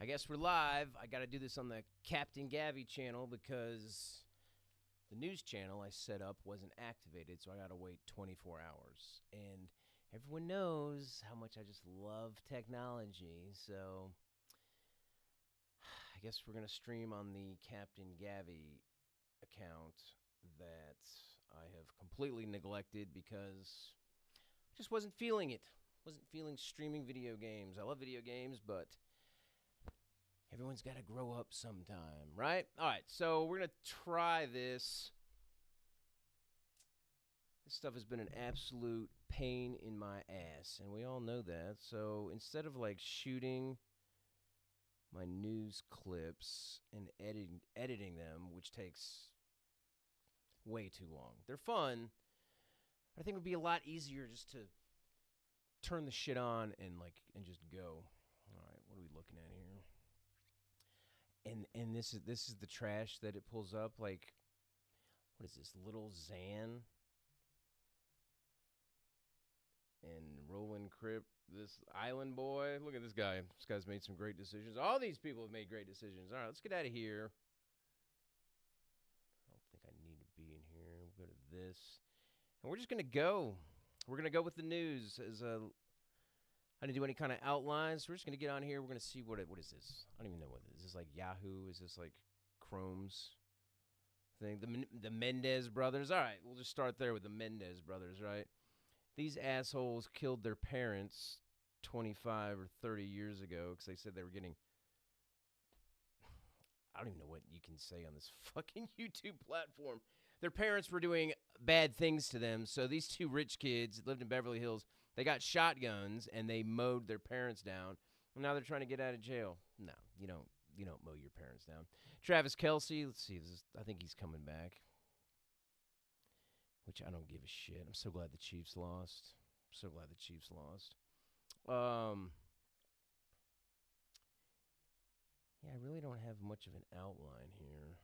I guess we're live. I got to do this on the Captain Gavi channel because the news channel I set up wasn't activated, so I got to wait 24 hours. And everyone knows how much I just love technology, so I guess we're going to stream on the Captain Gavi account that I have completely neglected because I just wasn't feeling it. Wasn't feeling streaming video games. I love video games, but everyone's got to grow up sometime, right? All right, so we're going to try this. This stuff has been an absolute pain in my ass, and we all know that. So instead of like shooting my news clips and editing them, which takes way too long. They're fun. I think it would be a lot easier just to turn the shit on and just go. All right, what are we looking at here? And this is the trash that it pulls up. Like, what is this? Little Xan and Roland Cripp, this Island Boy. Look at this guy. This guy's made some great decisions. All these people have made great decisions. All right, let's get out of here. I don't think I need to be in here. We'll go to this. And we're just going to go. We're going to go with the news. I didn't do any kind of outlines. We're just going to get on here. We're going to see what is this? I don't even know what it is. Is this like Yahoo? Is this like Chrome's thing? The Mendez brothers. All right, we'll just start there with the Mendez brothers, right? These assholes killed their parents 25 or 30 years ago because they said they were getting... I don't even know what you can say on this fucking YouTube platform. Their parents were doing bad things to them, so these two rich kids lived in Beverly Hills. They got shotguns and they mowed their parents down. And now they're trying to get out of jail. No, you don't mow your parents down. Travis Kelce, let's see, I think he's coming back. Which I don't give a shit. I'm so glad the Chiefs lost. Yeah, I really don't have much of an outline here.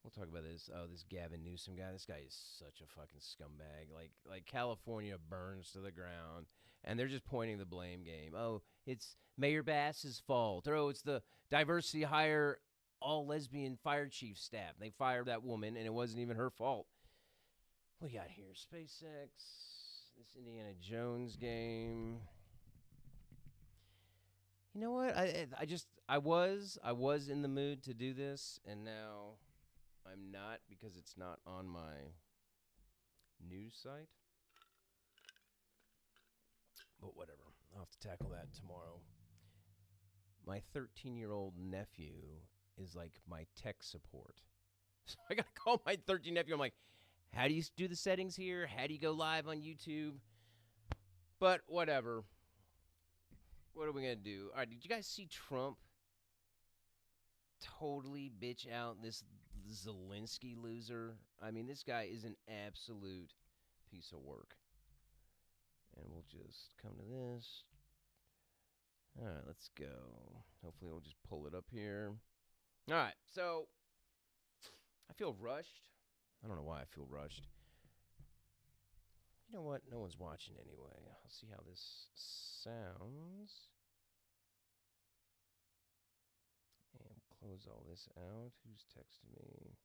We'll talk about this. Oh, this Gavin Newsom guy. This guy is such a fucking scumbag. Like California burns to the ground, and they're just pointing the blame game. Oh, it's Mayor Bass's fault. Or, oh, it's the diversity hire all lesbian fire chief staff. They fired that woman, and it wasn't even her fault. What do we got here? SpaceX, this Indiana Jones game. You know what? I was in the mood to do this, and now I'm not because it's not on my news site. But whatever. I'll have to tackle that tomorrow. My 13-year-old nephew is like my tech support. So I got to call my 13 nephew. I'm like, how do you do the settings here? How do you go live on YouTube? But whatever. What are we going to do? All right, did you guys see Trump totally bitch out this Zelensky loser? I mean, this guy is an absolute piece of work. And we'll just come to this. All right, let's go. Hopefully we'll just pull it up here. All right, so I feel rushed. I don't know why I feel rushed. You know what? No one's watching anyway. I'll see how this sounds. And close all this out. Who's texted me?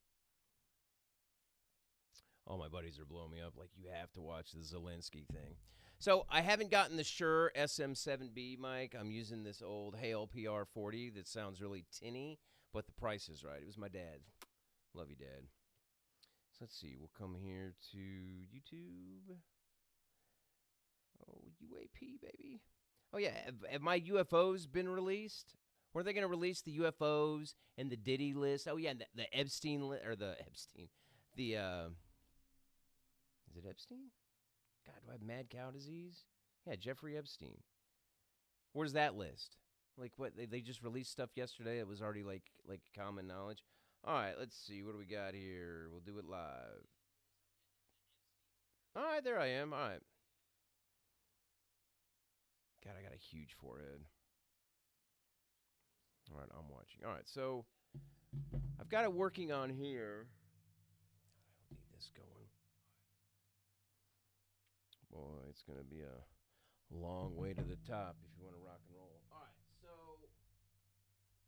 All my buddies are blowing me up like you have to watch the Zelensky thing. So I haven't gotten the Shure SM7B mic. I'm using this old Hale PR40 that sounds really tinny, but the price is right. It was my dad. Love you, Dad. So let's see. We'll come here to YouTube. Oh, UAP, baby. Oh, yeah. Have my UFOs been released? Were they going to release the UFOs and the Diddy list? Oh, yeah, the Epstein list, or the Epstein. The, is it Epstein? God, do I have mad cow disease? Yeah, Jeffrey Epstein. Where's that list? Like, what, they just released stuff yesterday that was already, like common knowledge? All right, let's see. What do we got here? We'll do it live. All right, there I am. All right. God, I got a huge forehead. All right, I'm watching. All right, so I've got it working on here. I don't need this going. Boy, it's going to be a long way to the top if you want to rock and roll. All right, so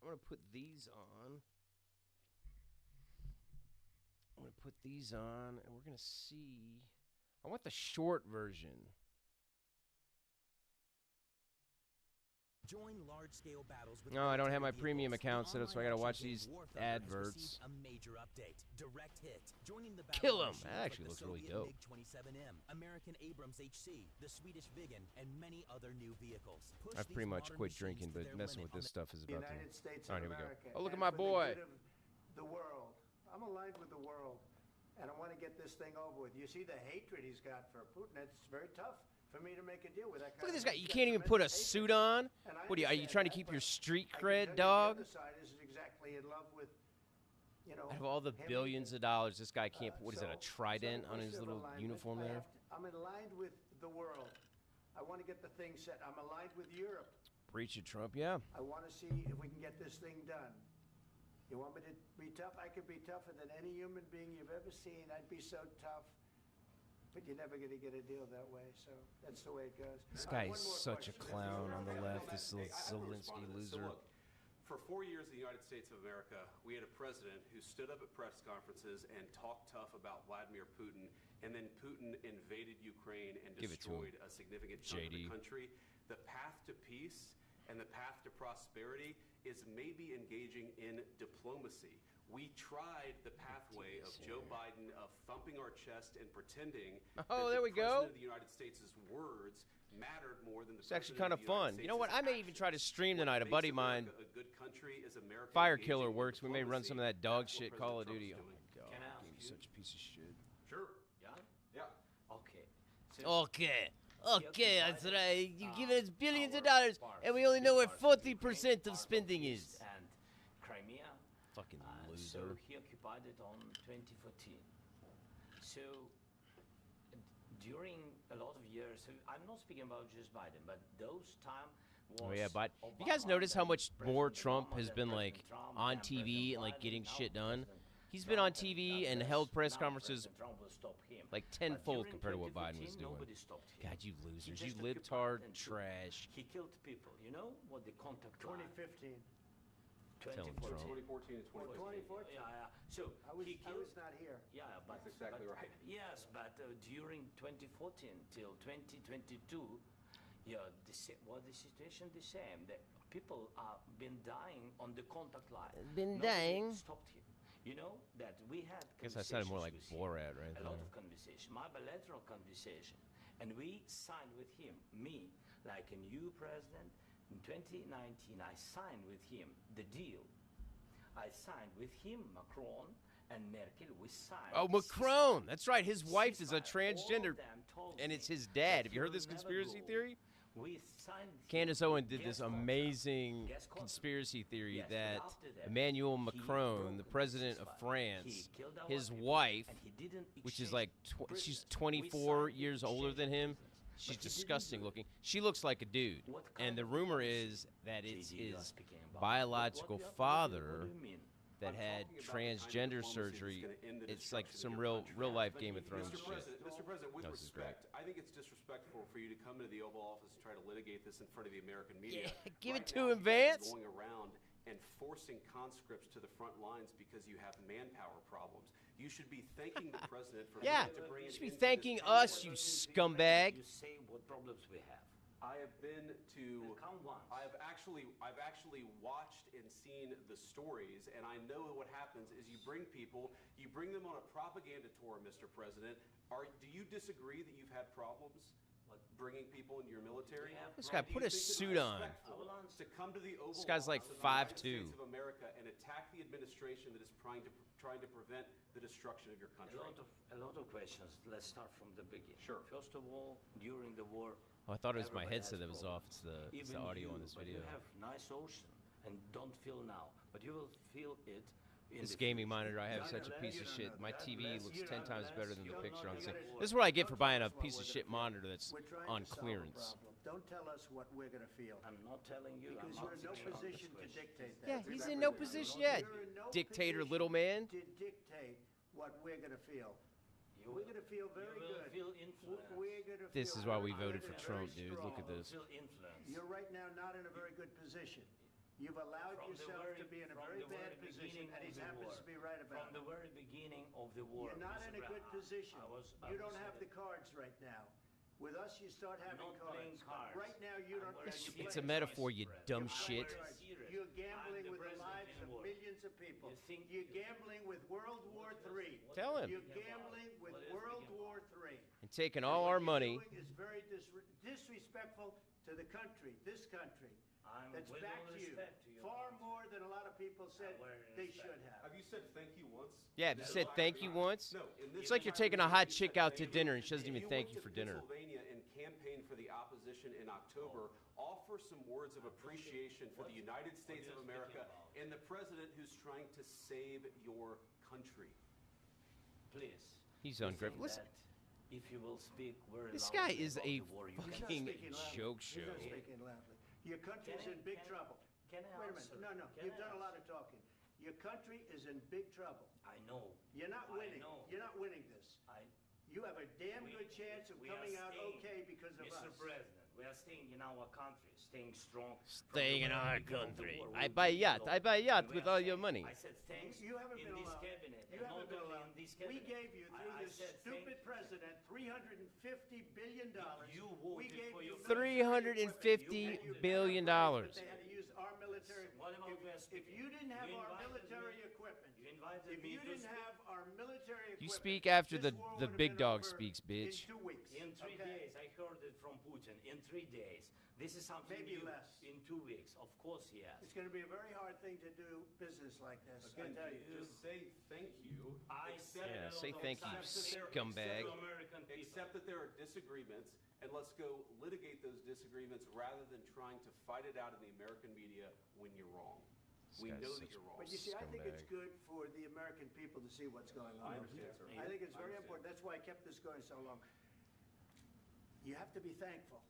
I'm going to put these on. I'm going to put these on, and we're going to see. I want the short version. Join large-scale battles with No, I don't have my military premium vehicles. account The set up, so I online got to watch action these game War Thunder has adverts. received a major update. Direct hit. Joining the Kill battle 'em. machines That like actually the looks really Soviet dope. MiG-27M, American Abrams HC, the Swedish Viggen, and many other new vehicles. Push I've these pretty much modern quit machines drinking, to but their messing limit with this on stuff is the about to. United States All right, of here we go. America. Oh, look at and my for the boy. good of the world. I'm aligned with the world, and I want to get this thing over with. You see the hatred he's got for Putin. It's very tough for me to make a deal with that Look kind at this of guy. You can't even put a suit on. What are you trying to keep your street cred, dog? The other side isn't exactly in love with, you know. Out of all the him billions either. of dollars, this guy can't put, what is it, a So trident the on his question of little alignment, uniform there? I'm aligned with the world. I want to get the thing set. I'm aligned with Europe. Breach of Trump, yeah. I want to see if we can get this thing done. You want me to be tough? I could be tougher than any human being you've ever seen. I'd be so tough. But you're never going to get a deal that way, so that's the way it goes. This One guy more is such a question. clown on the left, this Hey, little I have to Zelensky respond to this. loser. So look, for 4 years in the United States of America, we had a president who stood up at press conferences and talked tough about Vladimir Putin, and then Putin invaded Ukraine and Give it to him, destroyed a significant chunk of JD. the country. The path to peace and the path to prosperity is maybe engaging in diplomacy. We tried the pathway of Joe Biden of thumping our chest and pretending Oh, that there we the go. President of the United States' words mattered more than the It's actually President kind of the United fun. You know what? States' I may even try to actions. stream What tonight. A makes buddy of mine, America a good country is America Fire engaging Killer in works. We may run some of that diplomacy. dog That's what shit Call of President Duty. Trump's Oh my doing. god, Can I ask game you? such a piece of shit. Sure. Yeah? Yeah. Okay. So Okay. Okay, that's that's right. right. You You give give us us billions billions of of dollars, dollars, and we only know where 40% of of spending spending is. And Crimea. Fucking So loser. he occupied it on 2014. So during a lot of years, so I'm not speaking about just Biden, but those time was. Oh yeah, but you Obama, guys notice how then much more President Trump Obama, has then been President like Trump, on then TV President and like Biden, getting now shit done? President He's been on Trump, and TV now and says held press now conferences President Trump will stop him. like But tenfold during compared to what Biden was 2014, doing. Nobody stopped him. God, you He losers. just You occupied libtard and took- trash. He killed people. You know what the contact line? 2015. Tell him, 2014. Trump. 2014 and 2015. 2014. Yeah, yeah. So I was he killed. not here. Yeah, but That's exactly but- right. Yes, but during 2014 till 2022, yeah, the situation the same. The people are been dying on the contact line. Been Nobody dying? Stopped him. You know that we had. I guess I sounded more like conversations with him. Borat right A lot there. of conversation, my bilateral conversation, and we signed with him. Me, like a new president, in 2019, I signed with him the deal. I signed with him, Macron and Merkel. We signed. Oh, Macron. That's right. His wife is a ceasefire. transgender, All of them told and me it's his that dad. Have you he heard this will never conspiracy go. theory? We signed. Candace him. Owen did this Guess what? amazing Guess what? conspiracy theory Yes, but that after that, Emmanuel he Macron, broke the the president of ceasefire. France, He killed our his people, wife, and he didn't which is exchange like she's prisoners. 24 We signed years the older than exchange him. prisoners, She's but he didn't disgusting do it. looking. She looks like a dude. What And kind the of rumor policy, is that it's JD, you are his speaking about? biological What do you father mean? that I'm had talking about the kind of transgender diplomacy surgery. that's gonna end the It's like destruction some of your real country. life But Game of Thrones Mr. shit. President, with No, this is great. respect, I think it's disrespectful for you to come into the Oval Office and try to litigate this in front of the American media. Yeah, give it Right to now, him, you guys are Vance. Going around and forcing conscripts to the front lines because you have manpower problems. You should be thanking the president for Yeah, trying to bring you an should be end to this thanking conflict. us, you scumbag. You say what problems we have. I have been to. Come once. I've actually watched and seen the stories, and I know what happens is you bring them on a propaganda tour, Mr. President. Do you disagree that you've had problems bringing people into your military? Yeah. This guy Do you put a think it's suit on. respectful to come to the Oval This guy's like Office of the United 5'2". States of America and attack the administration that is trying to prevent the destruction of your country? A lot of questions. Let's start from the beginning. Sure. First of all, during the war. Oh, I thought it was my everybody headset has that was problems. off. It's the Even audio you, on this but video. You have nice ocean and don't feel now, but you will feel it. In This the gaming future. monitor, I have No, such a no, piece you of don't shit. know My that. TV Unless looks you 10 don't- times better unless than you the don't picture know, on you screen. gotta- This is what I get for Don't buying tell a us what piece of we're shit gonna feel. monitor that's We're trying on to solve a clearance. problem. Don't tell us what we're going to feel. I'm not telling you. Because I'm you're in no not answering position this to question. dictate that. Yeah, he's Remember in no that. position You're yet. in no Dictator, position little man. To dictate what we're going to feel. We're going to feel very you will good. feel influence. We're going to feel This is why we very voted good for and Trump, very dude. Look at strong. this. Feel influence. You're right now not in a very good position. You've allowed From the yourself very- to be in a from very the bad very position, beginning and he of the happens war. to be right about From the it. very beginning of the war. You're not in a Mr. good Brown, position. I You was don't have the saying cards right now. With us, you start having not playing cards. cards. Right now, you I'm don't. very It's serious, It's a metaphor, you Mr. dumb President. shit. I'm very serious. You're gambling I'm the with the president lives in the of war. millions of people. You think- You're gambling with World War III. Tell him. You're gambling with What is World thinking War about? III. And taking And all what our you're money. doing is very disrespectful to the country, this country. I'm That's with back all to you. respect to your Far country. more than a lot of people said very they respect. should have. Have you said thank you once? Yeah, have you said thank you once? No. In this It's like you're entire taking a meeting, hot you chick said out to thank dinner you. and she doesn't If even you thank went you to for dinner. Pennsylvania and campaigned for the opposition in October, offer some words of appreciation for the United States of America and the president who's trying to save your country. Please. He's you ungrateful. think Listen, that if you will speak very this guy loudly is about a the war, you can He's not fucking speaking loudly. joke He's show. not speaking loudly. Your country's Can I- in big can I- trouble. can I Wait a answer? minute. No, Can you've I done a lot answer? of talking. Your country is in big trouble. I know. You're not I winning. know. You're not winning this. I, You have a damn we- good chance of we are coming out staying, okay because of Mr. us. President, we are staying in our country, staying strong. from Staying the in very our beginning of the country. war. I We buy a did yacht. know. I buy a yacht And we with are all your staying. money. I said thanks You haven't in been this allowed. cabinet. You and haven't not been only allowed. in this We cabinet. gave you, through I this said stupid thank- president, $350 billion. You We voted gave for you your $350 billion. They had to use our military. What about we are If speaking? you didn't have You our invited military me- equipment, You invited if me you to didn't speak. have our military equipment, You speak after this the war the would have big been dog over speaks, bitch. In 2 weeks. In 3 okay? days, I heard it from Putin. In 3 days. This is something Maybe new. less. In 2 weeks. Of course, yes. It's going to be a very hard thing to do business like this. Again, I tell you. just say thank you. I Accept- said Yeah, a say lot of thank you, times that there are scumbag. several American people. Accept that there are disagreements, and let's go litigate those disagreements rather than trying to fight it out in the American media when you're wrong. We guy's know such that you're wrong. But you see, I think it's Scumbag. good for the American people to see what's going on. I understand, sir. I think it's I very understand. important. That's why I kept this going so long. You have to be thankful.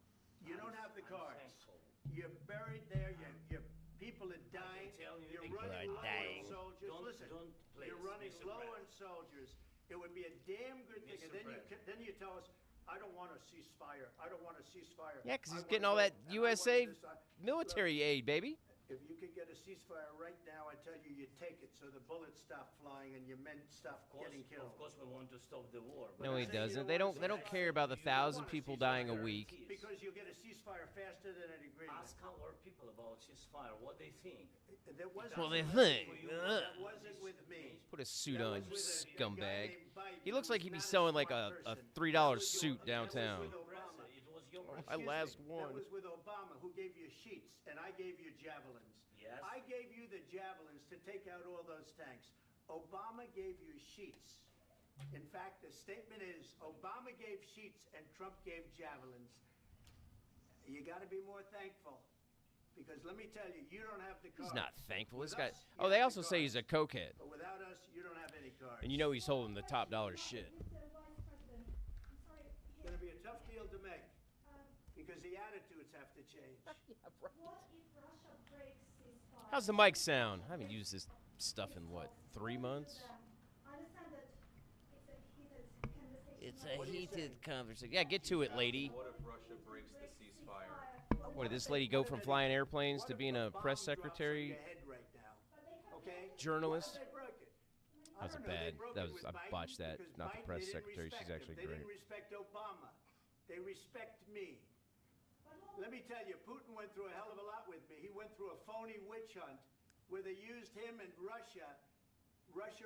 You don't have the I'm cards. thankful. You're buried there. Your people are dying. tell you You're the- running People are low dying. on soldiers. Don't- Listen, don't please, you're running Mr. low President. on soldiers. It would be a damn good thing. Mr. And then President. then you tell us, I don't want a ceasefire. I don't want a ceasefire. Yeah, 'cause I he's wanna getting all go- that and I wanna USA this, military aid, baby. If you could get a ceasefire right now, I tell you, you take it so the bullets stop flying and your men stop getting killed. Of course, we want to stop the war. but No, I he say you doesn't. don't They wanna don't. They don't ceasefire. care about the You don't 1,000 want a people ceasefire. dying a week. Because you'll get a ceasefire faster than an agreement. Ask our people about ceasefire, what they think. That wasn't Well, they with think. me. Ugh. That wasn't with me. Put a suit That on, was you with a guy scumbag. named Biden He looks who like was he'd be not a selling like smart a person. $3 That was suit your- downtown. That was with Obama. It was your I Excuse last me, won. That was with Obama, who gave you sheets, and I gave you javelins. Yes. I gave you the javelins to take out all those tanks. Obama gave you sheets. In fact, the statement is Obama gave sheets and Trump gave javelins. You got to be more thankful. Because let me tell you, you don't have the cards. He's not thankful. This With guy. us, you Oh, they have also the say he's a cards. cokehead, But without us, you don't have any cards. and you know he's holding the top dollar shit. Mr. Vice President, I'm sorry. It's going to be a tough deal to make because the attitudes have to change. What if Russia breaks ceasefire? How's the mic sound? I haven't used this stuff in what, 3 months? I understand that it's a It's heated conversation. a What do you heated say? conversation. Yeah, get to it, lady. What if Russia breaks the ceasefire? What did this lady go from flying airplanes to being a press secretary? Okay? Journalist? Why did they broke it? That was I don't a know. They bad- broke that it was- with I Biden botched that. because Not the Biden, press they didn't secretary. She's respect him. actually They great. didn't respect Obama. They respect me. Let me tell you, Putin went through a hell of a lot with me. He went through a phony witch hunt where they used him and Russia. Russia.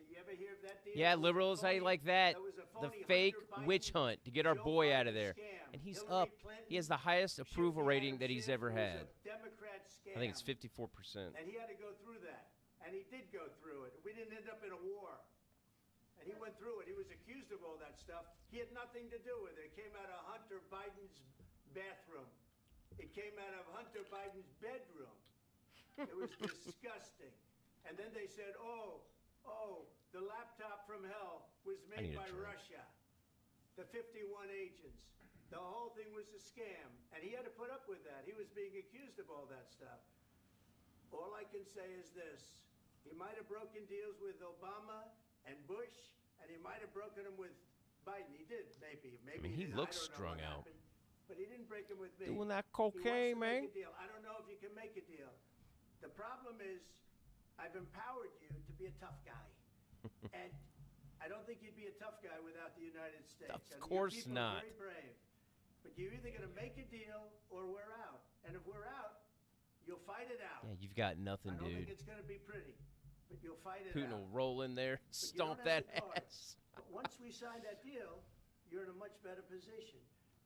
You ever hear of that deal? Yeah, It was a liberals, how you phony- like that? was a The phony fake Hunter Biden, witch hunt to get our Joe boy out of Biden there. scam. And he's Hillary up. Clinton, He has the highest approval Shifty rating Adam that he's Schiff ever was a had. Democrat scam. I think it's 54%. And he had to go through that. And he did go through it. We didn't end up in a war. And he went through it. He was accused of all that stuff. He had nothing to do with it. It came out of Hunter Biden's bathroom. It came out of Hunter Biden's bedroom. It was disgusting. And then they said, oh, the laptop from hell was I need made a by drink. Russia. The 51 agents. The whole thing was a scam. And he had to put up with that. He was being accused of all that stuff. All I can say is this. He might have broken deals with Obama and Bush and he might have broken them with Biden. He did, maybe. I mean, he didn't. looks I don't know strung what out. happened, but he didn't break them with me. Doing that He wants cocaine, to man. make a deal. I don't know if you can make a deal. The problem is, I've empowered you to be a tough guy, and I don't think you'd be a tough guy without the United States. Of And course your people not. are very brave, but you're either going to make a deal or we're out. And if we're out, you'll fight it out. Yeah, you've got nothing, I don't think dude. it's going to be pretty, but you'll fight it Putin out. will roll in there, But you stomp don't that have the ass. cards. But once we sign that deal, you're in a much better position.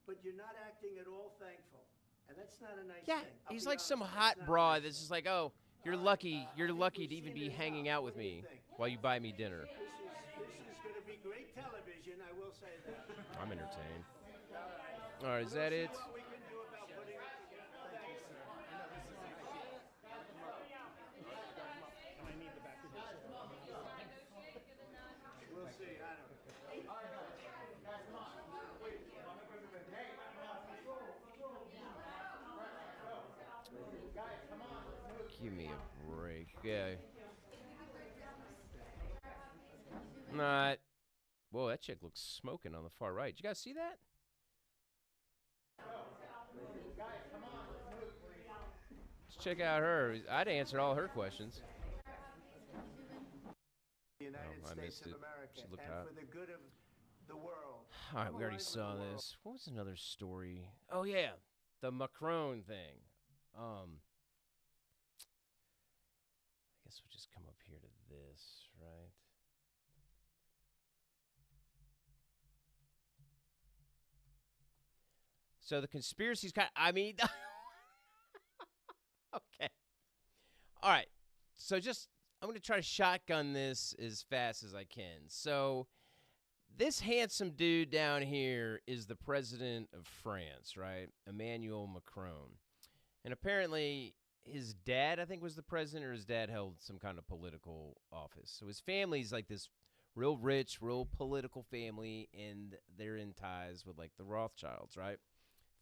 But you're not acting at all thankful, and that's not a nice Yeah, thing. I'll he's be like some honest, hot that's not a broad nice that's thing. just like, oh, you're lucky to even be hanging out with me while you buy me dinner. This is going to be great television, I will say that. I'm entertained. All right, is that it? What we can do about putting it together. Thank you, sir. We'll see. I don't know. Give me a break. Yeah. Not. Whoa, that chick looks smoking on the far right. Did you guys see that? Let's check out her. I'd answered all her questions. The United I States missed of it. America, She and looked hot. for the good of the world. All right, we already Otherwise, saw the world- this. What was another story? Oh yeah, the Macron thing. I guess we'll just come up here to this, right? So the conspiracy's I mean, okay. All right. So I'm going to try to shotgun this as fast as I can. So this handsome dude down here is the president of France, right? Emmanuel Macron. And apparently his dad, I think, was the president, or his dad held some kind of political office. So his family's like this real rich, real political family, and they're in ties with like the Rothschilds, right?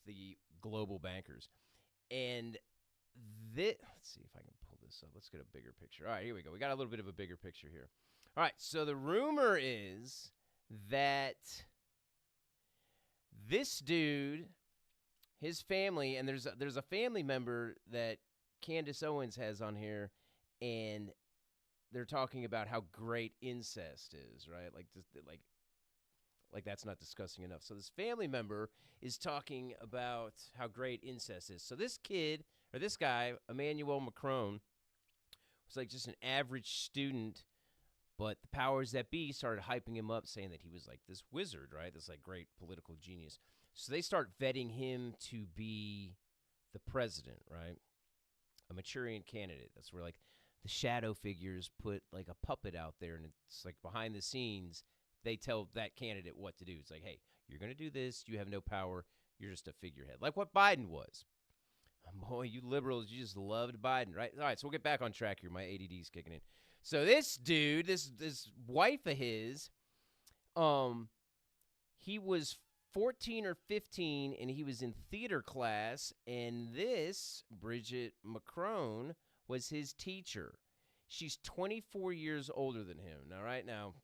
The global bankers. And let's see if I can pull this up. Let's get a bigger picture. All right, here we go. We got a little bit of a bigger picture here. All right, so the rumor is that this dude, his family, and there's a family member that Candace Owens has on here, and they're talking about how great incest is, right? Like that's not discussing enough. So this family member is talking about how great incest is. So this kid, or this guy, Emmanuel Macron, was like just an average student, but the powers that be started hyping him up, saying that he was like this wizard, right? This like great political genius. So they start vetting him to be the president, right? A Manchurian candidate. That's where like the shadow figures put like a puppet out there, and it's like behind the scenes, they tell that candidate what to do. It's like, hey, you're going to do this. You have no power. You're just a figurehead. Like what Biden was. Boy, you liberals, you just loved Biden, right? All right, so we'll get back on track here. My ADD's kicking in. So this dude, this wife of his, he was 14 or 15, and he was in theater class, and this, Bridget Macron, was his teacher. She's 24 years older than him. Now, right now,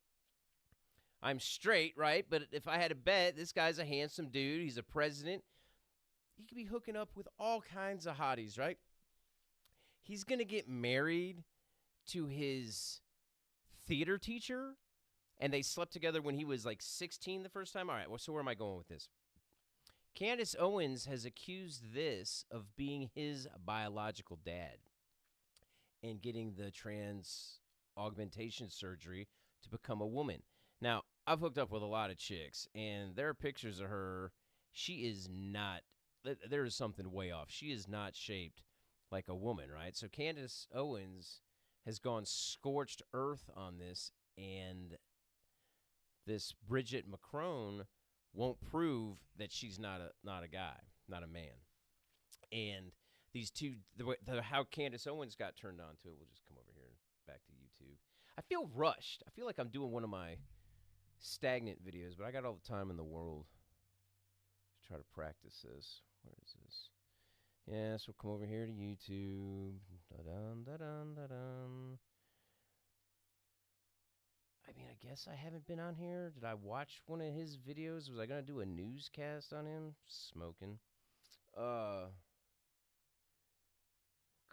I'm straight, right? But if I had to bet, this guy's a handsome dude. He's a president. He could be hooking up with all kinds of hotties, right? He's going to get married to his theater teacher, and they slept together when he was like 16 the first time. All right, well, so where am I going with this? Candace Owens has accused this of being his biological dad and getting the trans augmentation surgery to become a woman. Now, I've hooked up with a lot of chicks, and there are pictures of her. She is not, there is something way off. She is not shaped like a woman, right? So Candace Owens has gone scorched earth on this, and this Bridget Macron won't prove that she's not a guy, not a man. And these two, how Candace Owens got turned on to it, we'll just come over here and back to YouTube. I feel rushed. I feel like I'm doing one of my stagnant videos, but I got all the time in the world to try to practice this. Where is this? Yeah, so come over here to YouTube. Da-dun, da-dun, da-dun. I mean, I guess I haven't been on here. Did I watch one of his videos? Was I gonna do a newscast on him smoking? Come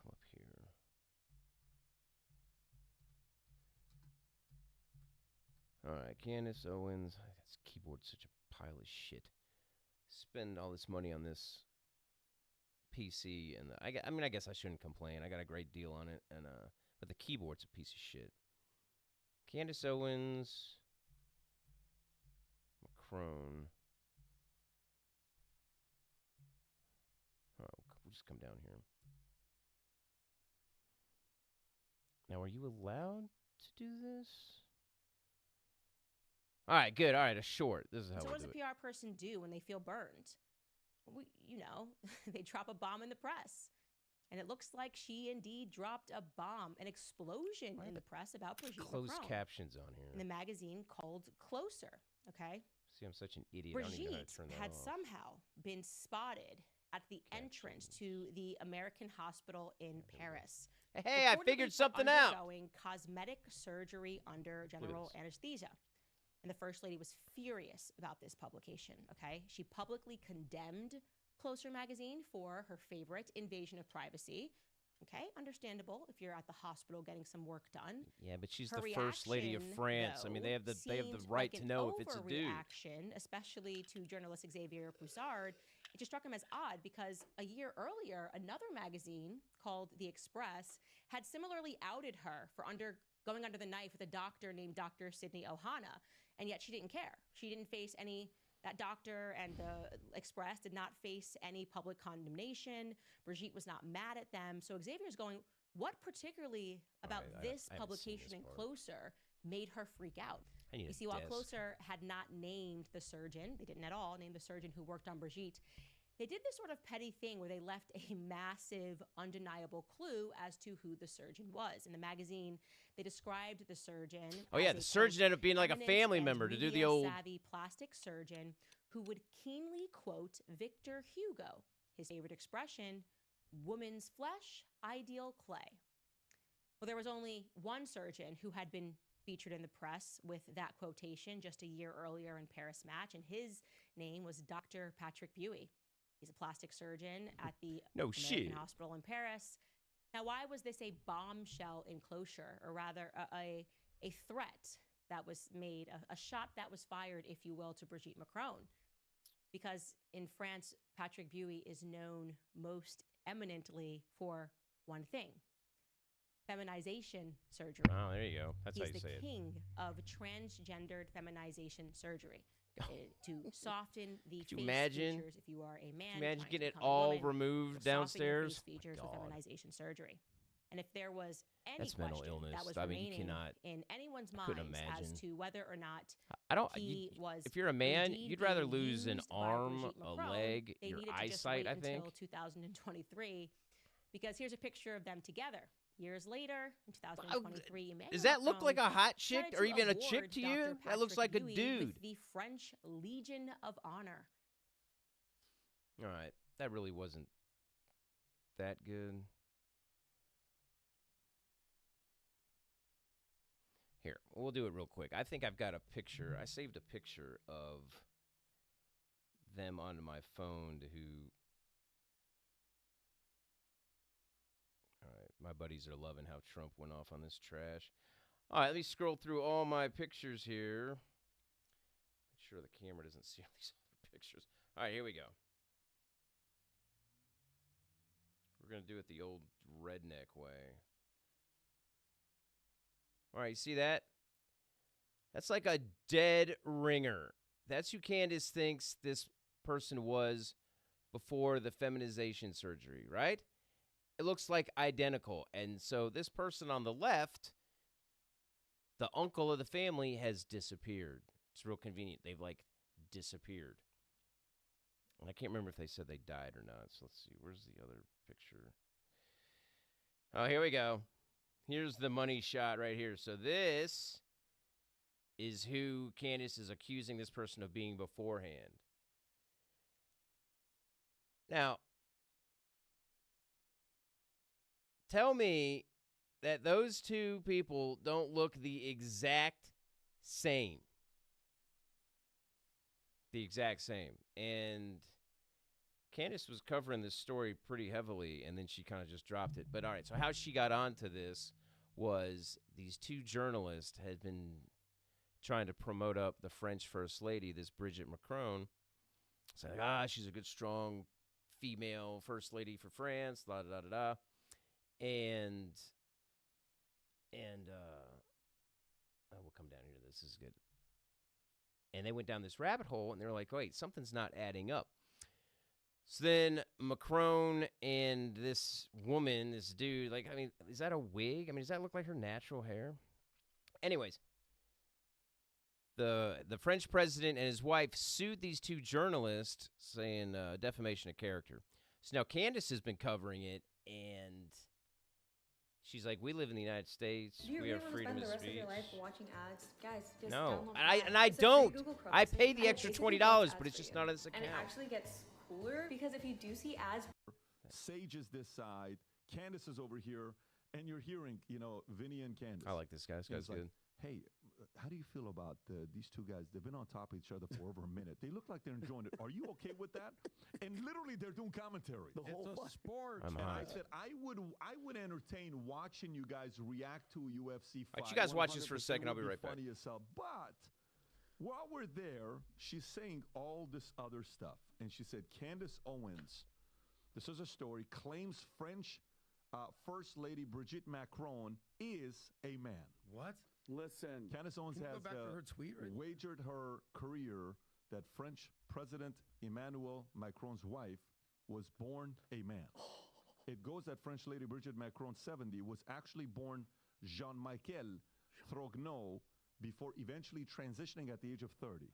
up here. All right, Candace Owens. This keyboard's such a pile of shit. Spend all this money on this PC, and I mean, I guess I shouldn't complain. I got a great deal on it, and but the keyboard's a piece of shit. Candace Owens, Macron. Oh, we'll just come down here. Now, are you allowed to do this? All right, good. All right, a short. This is how So we what do does it. a PR person do when they feel burned? They drop a bomb in the press. And it looks like she indeed dropped a bomb, an explosion in the press about Brigitte Closed Macron captions on in here. the magazine called Closer, okay? See, I'm such an idiot. I don't even know how Brigitte to turn that had off. somehow been spotted at the entrance to the American hospital in Paris. Hey, I reportedly figured for something out. undergoing cosmetic surgery under general this. anesthesia. And the First Lady was furious about this publication, okay? She publicly condemned Closer magazine for her favorite invasion of privacy. Okay, understandable if you're at the hospital getting some work done. Yeah, but she's Her the first lady of reaction, France. I mean, though, they have the seemed right like to an know if it's a dude. overreaction, especially to journalist Xavier Poussard. It just struck him as odd because a year earlier, another magazine called The Express had similarly outed her for going under the knife with a doctor named Dr. Sydney Ohana, and yet she didn't care. She didn't face that doctor and the Express did not face any public condemnation. Brigitte was not mad at them. So Xavier's going, what particularly about I this haven't seen publication this and part. Closer made her freak out? I need You a see, while desk. Closer had not named the surgeon, they didn't at all name the surgeon who worked on Brigitte, they did this sort of petty thing where they left a massive, undeniable clue as to who the surgeon was. In the magazine, they described the surgeon. Oh, yeah, as the a, surgeon quote, ended up being like a eminent family and member to do the media old. savvy plastic surgeon who would keenly quote Victor Hugo, his favorite expression, woman's flesh, ideal clay. Well, there was only one surgeon who had been featured in the press with that quotation just a year earlier in Paris Match, and his name was Dr. Patrick Buey. He's a plastic surgeon at the No American shit. Hospital in Paris. Now, why was this a bombshell in Closer, or rather a threat that was made, a shot that was fired, if you will, to Brigitte Macron? Because in France, Patrick Buey is known most eminently for one thing: feminization surgery. Oh, there you go. That's He's how you the say it. king of transgendered feminization surgery. To soften the Could you face imagine? features if you are a man. Imagine trying to getting it become a all woman, removed to soften your downstairs. face features God. with feminization surgery. And if there was any That's mental question illness. that was I mean, you remaining cannot- in anyone's I mind couldn't as imagine. to whether or not I don't. he was if you're a man, indeed you'd rather being lose an used by arm, Brigitte a Macron, leg, they your needed to just eyesight. wait I think. until 2023, because here's a picture of them together. Years later, in 2023, Emmanuel Does that look like Macron a hot chick decided or to even a award chick to Dr. you? That looks like Patrick a Buey dude. with the French Legion of Honor. All right, that really wasn't that good. Here, we'll do it real quick. I think I've got a picture. I saved a picture of them onto my phone to who. All right, my buddies are loving how Trump went off on this trash. All right, let me scroll through all my pictures here. Make sure the camera doesn't see all these other pictures. All right, here we go. We're going to do it the old redneck way. All right, you see that? That's like a dead ringer. That's who Candace thinks this person was before the feminization surgery, right? It looks like identical. And so this person on the left, the uncle of the family, has disappeared. It's real convenient. They've like disappeared. And I can't remember if they said they died or not. So let's see. Where's the other picture? Oh, here we go. Here's the money shot right here. So this is who Candace is accusing this person of being beforehand. Now, tell me that those two people don't look the exact Same. The exact same. And Candace was covering this story pretty heavily, and then she kind of just dropped it. But all right, so how she got onto this was these two journalists had been trying to promote up the French First Lady, this Brigitte Macron, saying, she's a good, strong female First Lady for France, da da da da. And we'll come down here to this. This is good. And they went down this rabbit hole, and they were like, wait, something's not adding up. So then Macron and this woman, this dude, like, I mean, is that a wig? I mean, does that look like her natural hair? Anyways, the French president and his wife sued these two journalists, saying defamation of character. So now Candace has been covering it, and she's like, we live in the United States. Do you we really have want to freedom spend of the rest speech. of your life watching ads? Guys, just No, download and I It's a free don't. Google Chrome. I So pay you the can extra basically $20, watch but ads it's for just you. not on this And account. it actually gets cooler because if you do see ads, Sages this side, Candace is over here, and you're hearing, Vinny and Candace. I like this guy. This And guy's it's like, good. hey, how do you feel about these two guys? They've been on top of each other for over a minute. They look like they're enjoying it. Are you okay with that? And literally, they're doing commentary. The whole sport. I'm And I hot. said I would entertain watching you guys react to a UFC fight. All right, you guys watch this for a 100% second. I'll would be right back. Funny as hell. But while we're there, she's saying all this other stuff, and she said Candace Owens. This is a story. Claims French First Lady Brigitte Macron is a man. What? Listen. Candace Owens Can we has go back to her tweet right now? wagered her career that French President Emmanuel Macron's wife was born a man. It goes that French lady Brigitte Macron, 70, was actually born Jean-Michel Trogneux before eventually transitioning at the age of 30.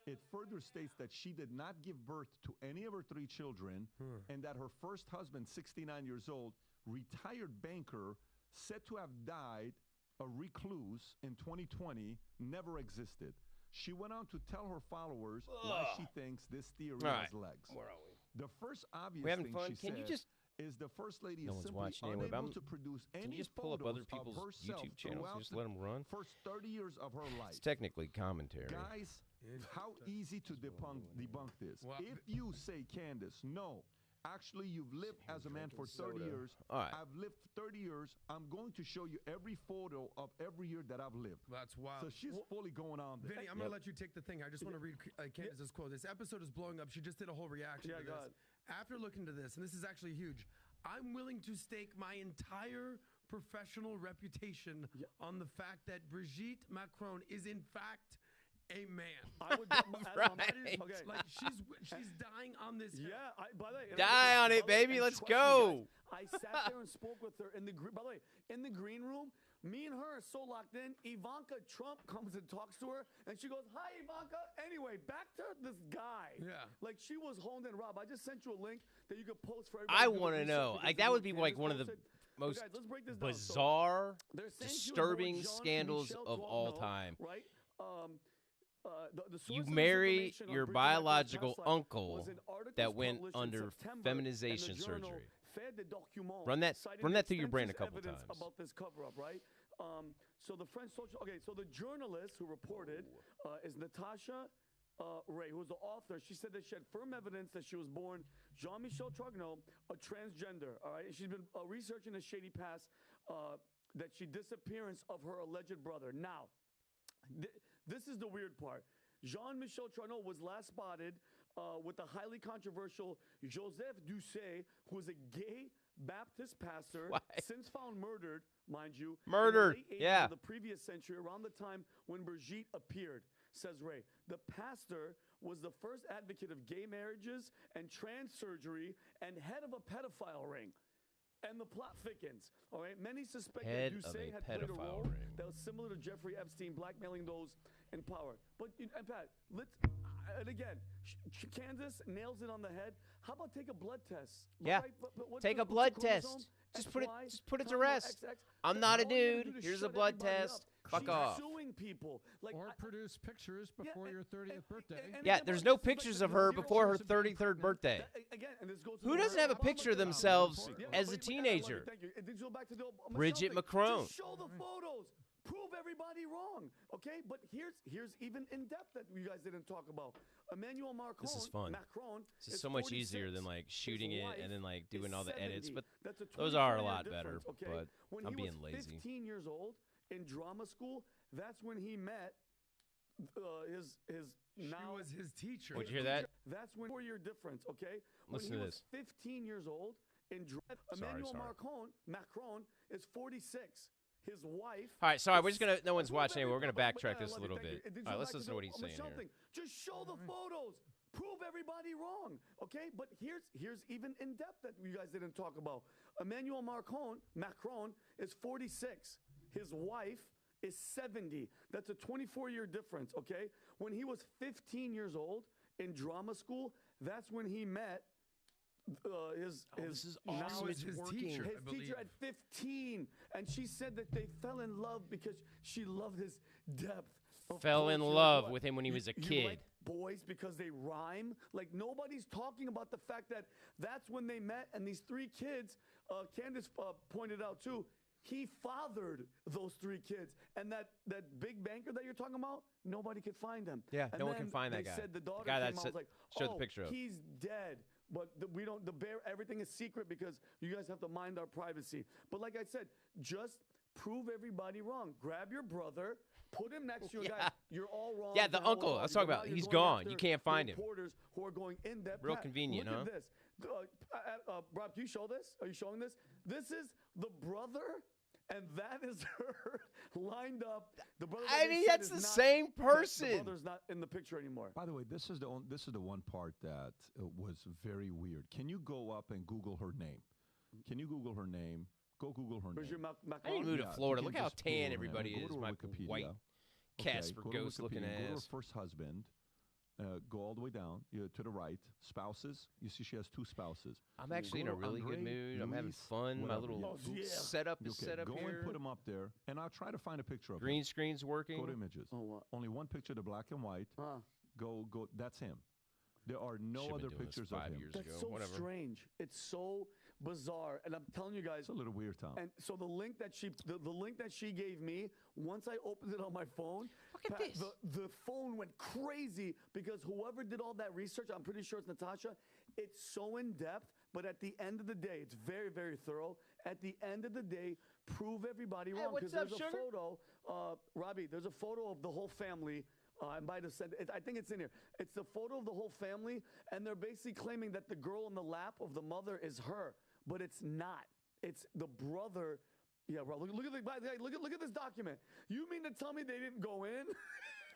It further states that she did not give birth to any of her three children and that her first husband, 69 years old, retired banker, said to have died a recluse in 2020, never existed. She went on to tell her followers why she thinks this theory has legs. Where are we? The first obvious We having thing fun? she Can you said just- is the first lady No is one's simply watching anyway, but unable I'm- to produce any Can you just pull up photos other people's of herself YouTube channels throughout and just let them run? the first 30 years of her life. It's technically commentary. Guys, how easy to debunk this. Well, If you say, Candace, no, actually you've lived as a man for 30 years. All right. I've lived 30 years. I'm going to show you every photo of every year that I've lived. That's wild. So she's fully going on there. Vinny, I'm going to let you take the thing. I just want to read Candace's quote. This episode is blowing up. She just did a whole reaction to this. After looking to this, and this is actually huge, I'm willing to stake my entire professional reputation on the fact that Brigitte Macron is in fact a man. I would Right. okay. Like she's dying on this hill. Yeah, by the way, Die on it, baby. and Let's trust me, go. guys, I sat there and spoke with her in the by the way, in the green room. Me and her are so locked in. Ivanka Trump comes and talks to her, and she goes, "Hi, Ivanka." Anyway, back to this guy. Yeah. Like she was honed in. Rob, I just sent you a link that you could post for I everybody. want to know. Like that would be like one of the most guys, let's break this down. So, bizarre, they're saying she was disturbing born Jean scandals Michel of all Trogneux, time. Right. The source You of this marry information on your Brigitte Macron's biological past life uncle was in articles that went published in under September in the feminization journal surgery. Fait des Documents, Run that citing through your brain a extensive couple evidence times. about this cover-up, right? So the French social. Okay, so the journalist who reported is Natasha Ray, who's the author. She said that she had firm evidence that she was born Jean-Michel Trogneux, a transgender. All right, and she's been researching the shady past that she disappearance of her alleged brother. Now, this is the weird part. Jean-Michel Trogneux was last spotted with the highly controversial Joseph Doucet, who is a gay Baptist pastor, Why? since found murdered, mind you. Murdered, in the late 80s yeah. of the previous century, around the time when Brigitte appeared, says Ray. The pastor was the first advocate of gay marriages and trans surgery and head of a pedophile ring. And the plot thickens. All right, many suspect Head that of Doucet a had played a pedophile role ring. that was similar to Jeffrey Epstein blackmailing those in power. But and Pat, let's and again, Kansas nails it on the head. How about take a blood test? Yeah. Right? But what's Take the- a blood what's the test. chromosome? Just put it XY, to comma, rest. XX. I'm not a All you gotta dude. do to Here's a shut blood everybody test. up. Fuck She's off. suing people. Like, Or produce pictures before and- your 30th and- birthday. and Yeah, again, there's but no this is like pictures the of her zero before her chance of being 33rd birthday. Again, and this goes to Who the doesn't have a Obama picture of thing. themselves Yeah, as a but I love it. teenager? Thank you. And then go back to the Michelle Bridget thing. Macron. Just show the photos. prove everybody wrong. Okay, but here's even in depth that you guys didn't talk about. Emmanuel Macron. This is fun. Macron This is so much 46. easier than like shooting His it wife and then like doing is all the edits. 70. But That's a those are a 24-year lot better. difference, okay? But When I'm he being was lazy. 15 years old in drama school, that's when he met his She now was his teacher. Would you hear that? That's when 4-year difference, okay? Listen when to he was 15 years old in Emmanuel sorry. Macron is 46. His wife. All right, sorry, we're just gonna. No one's Prove watching anyway. We're gonna everybody- backtrack I this a love little you, thank bit. you. Did All right, you let's like listen to what he's the saying here. thing? Just show the photos. Prove everybody wrong, okay? But here's even in depth that you guys didn't talk about. Emmanuel Macron is 46. His wife is 70. That's a 24-year difference, okay? When he was 15 years old in drama school, that's when he met this is now awesome. It's his teacher, I his believe. teacher at 15, and she said that they fell in love because she loved his depth. Of Fell in poetry. love What? with him when he was a You kid. like boys because they rhyme? Like nobody's talking about the fact that that's when they met, and these 3 kids. Candace pointed out too. He fathered those 3 kids, and that big banker that you're talking about, nobody could find him. Yeah, And no one can then find that they guy. Said the daughter guy came that out, was like, showed the picture of. he's dead. But we don't. Everything is secret because you guys have to mind our privacy. But like I said, just prove everybody wrong. Grab your brother, put him next to you, Yeah. guys. You're all wrong. Yeah, the for how uncle. long, Let's talk but about now it. He's you're going gone. after You can't the find him. Reporters who are going in depth. Real Pat, convenient, look huh? At this. Rob, can you show this? Are you showing this? This is the brother, and that is her lined up. The brother. I that they mean, said that's is the not- same that person. The brother's not in the picture anymore. By the way, this is the one part that was very weird. Can you go up and Google her name? Can you Google her name? Go Google her Where's name. your I didn't move to Yeah, Florida. you Look can how just Google tan her name. everybody Go is. to her My Wikipedia. white Okay, Casper go to ghost looking Wikipedia, Go to her ass. first husband. Go all the way down to the right. Spouses. You see, she has 2 spouses. I'm actually in Go a to really good Andre, mood. I'm having Luis, fun. My whatever, little yeah. setup is set up Go here. and put them up there, and I'll try to find a picture of Green him. screen's working. Go to images. Oh, what? Only one picture, the black and white. Go. That's him. There are no Should've been other doing this pictures 5 of him. years That's ago. so Whatever. strange. It's so bizarre, and I'm telling you guys. It's a little weird, Tom. And so the link that she gave me, once I opened it on my phone, Look at this. The phone went crazy because whoever did all that research, I'm pretty sure it's Natasha. It's so in depth, but at the end of the day, it's very, very thorough. At the end of the day, prove everybody wrong what's because up, there's a sugar? photo, Robbie. There's a photo of the whole family. I might have said it. I think it's in here. It's the photo of the whole family, and they're basically claiming that the girl in the lap of the mother is her, but it's not. It's the brother. Yeah, bro. Look at this document. You mean to tell me they didn't go in?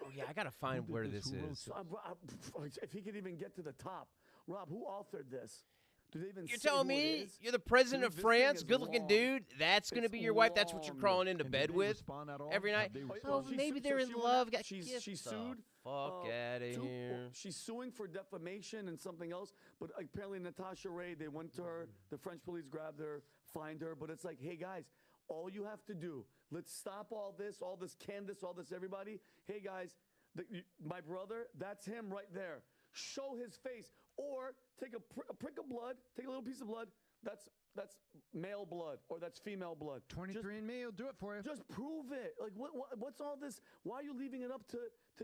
Oh yeah, I gotta find where this Who wrote is. If he could even get to the top, Rob, who authored this? Do they even? You're say telling who it me is? you're the president Dude, of this France, thing is good-looking long. dude? That's gonna It's be your wife. That's what you're long. crawling into And bed did they with respond at all? every Have night. they Oh, responded? she maybe sued- they're so in she went love. out- Get she the sued. Fuck out of here. She's suing for defamation and something else. But apparently Natasha Ray, they went to her. The French police grabbed her, fined her. But it's like, hey guys, all you have to do, let's stop all this Candace, all this everybody. Hey guys, my brother, that's him right there. Show his face, or take a prick of blood, take a little piece of blood. That's male blood, or that's female blood. 23andMe will do it for you. Just prove it. Like what's all this? Why are you leaving it up to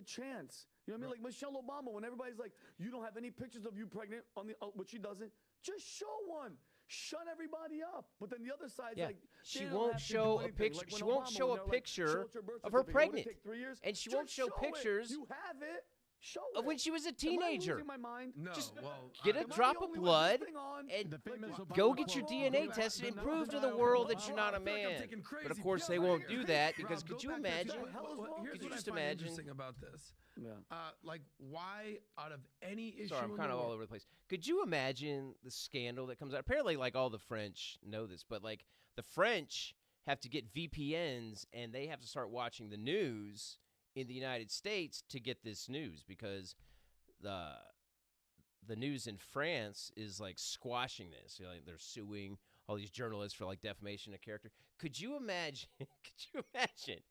chance? You know what I mean? Like Michelle Obama, when everybody's like, you don't have any pictures of you pregnant on the, which she doesn't. Just show one. Shut everybody up. But then the other side's Yeah, like, she they don't won't have to do show a anything. picture. Like when She won't Obama, show when a they're like, picture "Show us your birth of her certificate." Would it pregnant. take 3 years? And she Just won't show it. pictures You have it. Show of it. when she was a Am I teenager. losing my mind? No, Just well, get a Am I the drop of only one with blood this thing on? and The famous Obama go get quote. your DNA Go tested back- and the prove to the non-denial world quote. that you're not a I feel like I'm man. taking But of crazy course, they pills. won't do that because Rob, could go you back to imagine? that. What the hell is wrong Here's with you what I just find imagine? interesting about this. Yeah. Like, why out of any issue? Sorry, I'm in kind the of all world- over the place. Could you imagine the scandal that comes out? Apparently, like all the French know this, but like the French have to get VPNs and they have to start watching the news in the United States to get this news because the news in France is like squashing this. You know, like they're suing all these journalists for like defamation of character. Could you imagine? Could you imagine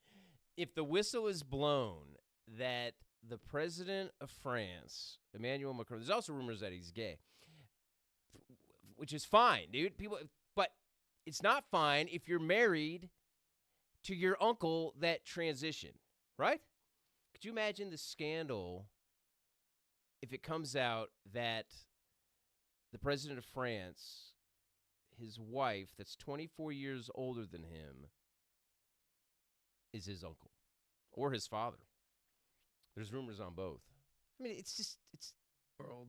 if the whistle is blown that the president of France, Emmanuel Macron, there's also rumors that he's gay, which is fine, dude. But it's not fine if you're married to your uncle that transition, right? Could you imagine the scandal if it comes out that the president of France, his wife, that's 24 years older than him, is his uncle or his father? There's rumors on both. I mean, it's world.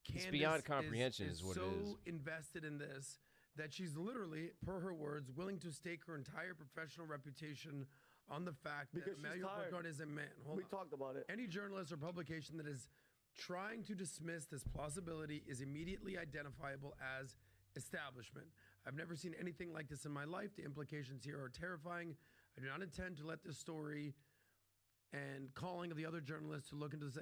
It's Candace beyond comprehension is what it is. so invested in this that she's literally, per her words, willing to stake her entire professional reputation on the fact Because that she's Emmanuel tired. Macron is a man. We talked about it. Any journalist or publication that is trying to dismiss this plausibility is immediately identifiable as establishment. I've never seen anything like this in my life. The implications here are terrifying. I do not intend to let this story and calling of the other journalists to look into this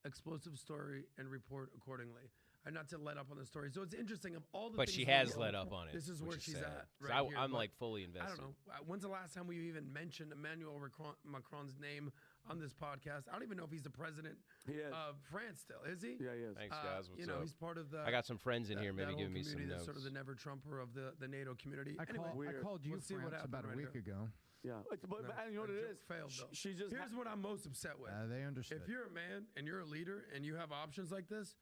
explosive story and report accordingly. I'm not to let up on the story. So it's interesting of all the But things she we has know, let up on it. This is which where she's sad. at. 'Cause Right here, I'm but like fully I invested. don't know. When's the last time we even mentioned Emmanuel Macron's name on this podcast? I don't even know if he's the president of France still. Is he? Yeah, he is. Thanks, guys. What's you know, up? he's part of the. I got some friends in here maybe that giving me whole some community notes. that's sort of the never Trumper of the NATO community. I called you we'll see what France happened about a right week here. ago. Yeah, but and you know what it is? Failed though. She just Here's what I'm most upset with. They understood. If you're a man and you're a leader and you have options like this,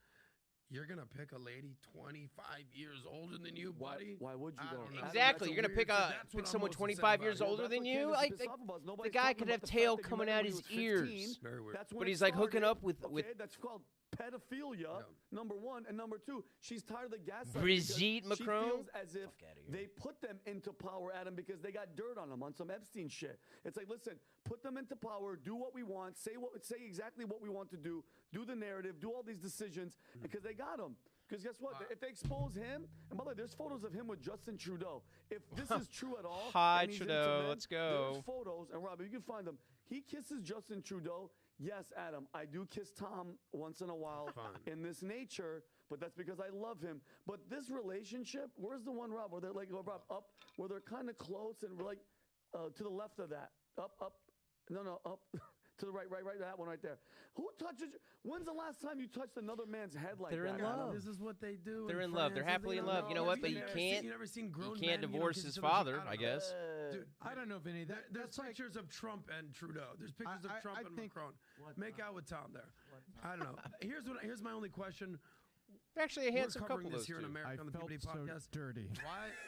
you're gonna pick a lady 25 years older than you, buddy. Why would you I though? don't know. Exactly. You're going to pick That's what I'm someone most upset 25 years about. older That's than what you? Candace Like, is pissed off about. the Nobody's guy talking could about have the tail fact that you coming met out when his he was 15. ears. Very weird. That's when But it he's like hooking started. up with Okay, that's called pedophilia. Number one, and number two, she's tired of the gaslighting. Brigitte because Macron? She feels as if they put them into power, Adam, because they got dirt on them on some Epstein shit. It's like, listen, put them into power, do what we want, say exactly what we want to do the narrative, do all these decisions, because they got him. Because guess what? If they expose him, and by the way, there's photos of him with Justin Trudeau. If this is true at all, Hi, and he's into Trudeau, men, let's go. There's photos, and Robbie, you can find them. He kisses Justin Trudeau. Yes, Adam, I do kiss Tom once in a while in this nature, but that's because I love him. But this relationship, where's the one, Rob, where they're like, Rob, up, where they're kind of close and like to the left of that. Up. No, up. To the right, that one right there. Who touches you? When's the last time you touched another man's head like They're that? in love. This is what they do. They're in love. They're happily in love. You know what? But you can't. You never seen grown You can't men, divorce kiss his each other's- father, don't I know. guess. Dude, I don't know, Vinny. There's pictures of Trump and Trudeau. There's pictures of Trump and Macron. Make out with Tom there. I don't know. Here's my only question. They're actually a handsome We're covering couple, this those here in two. America I on the felt PBD so podcast. dirty.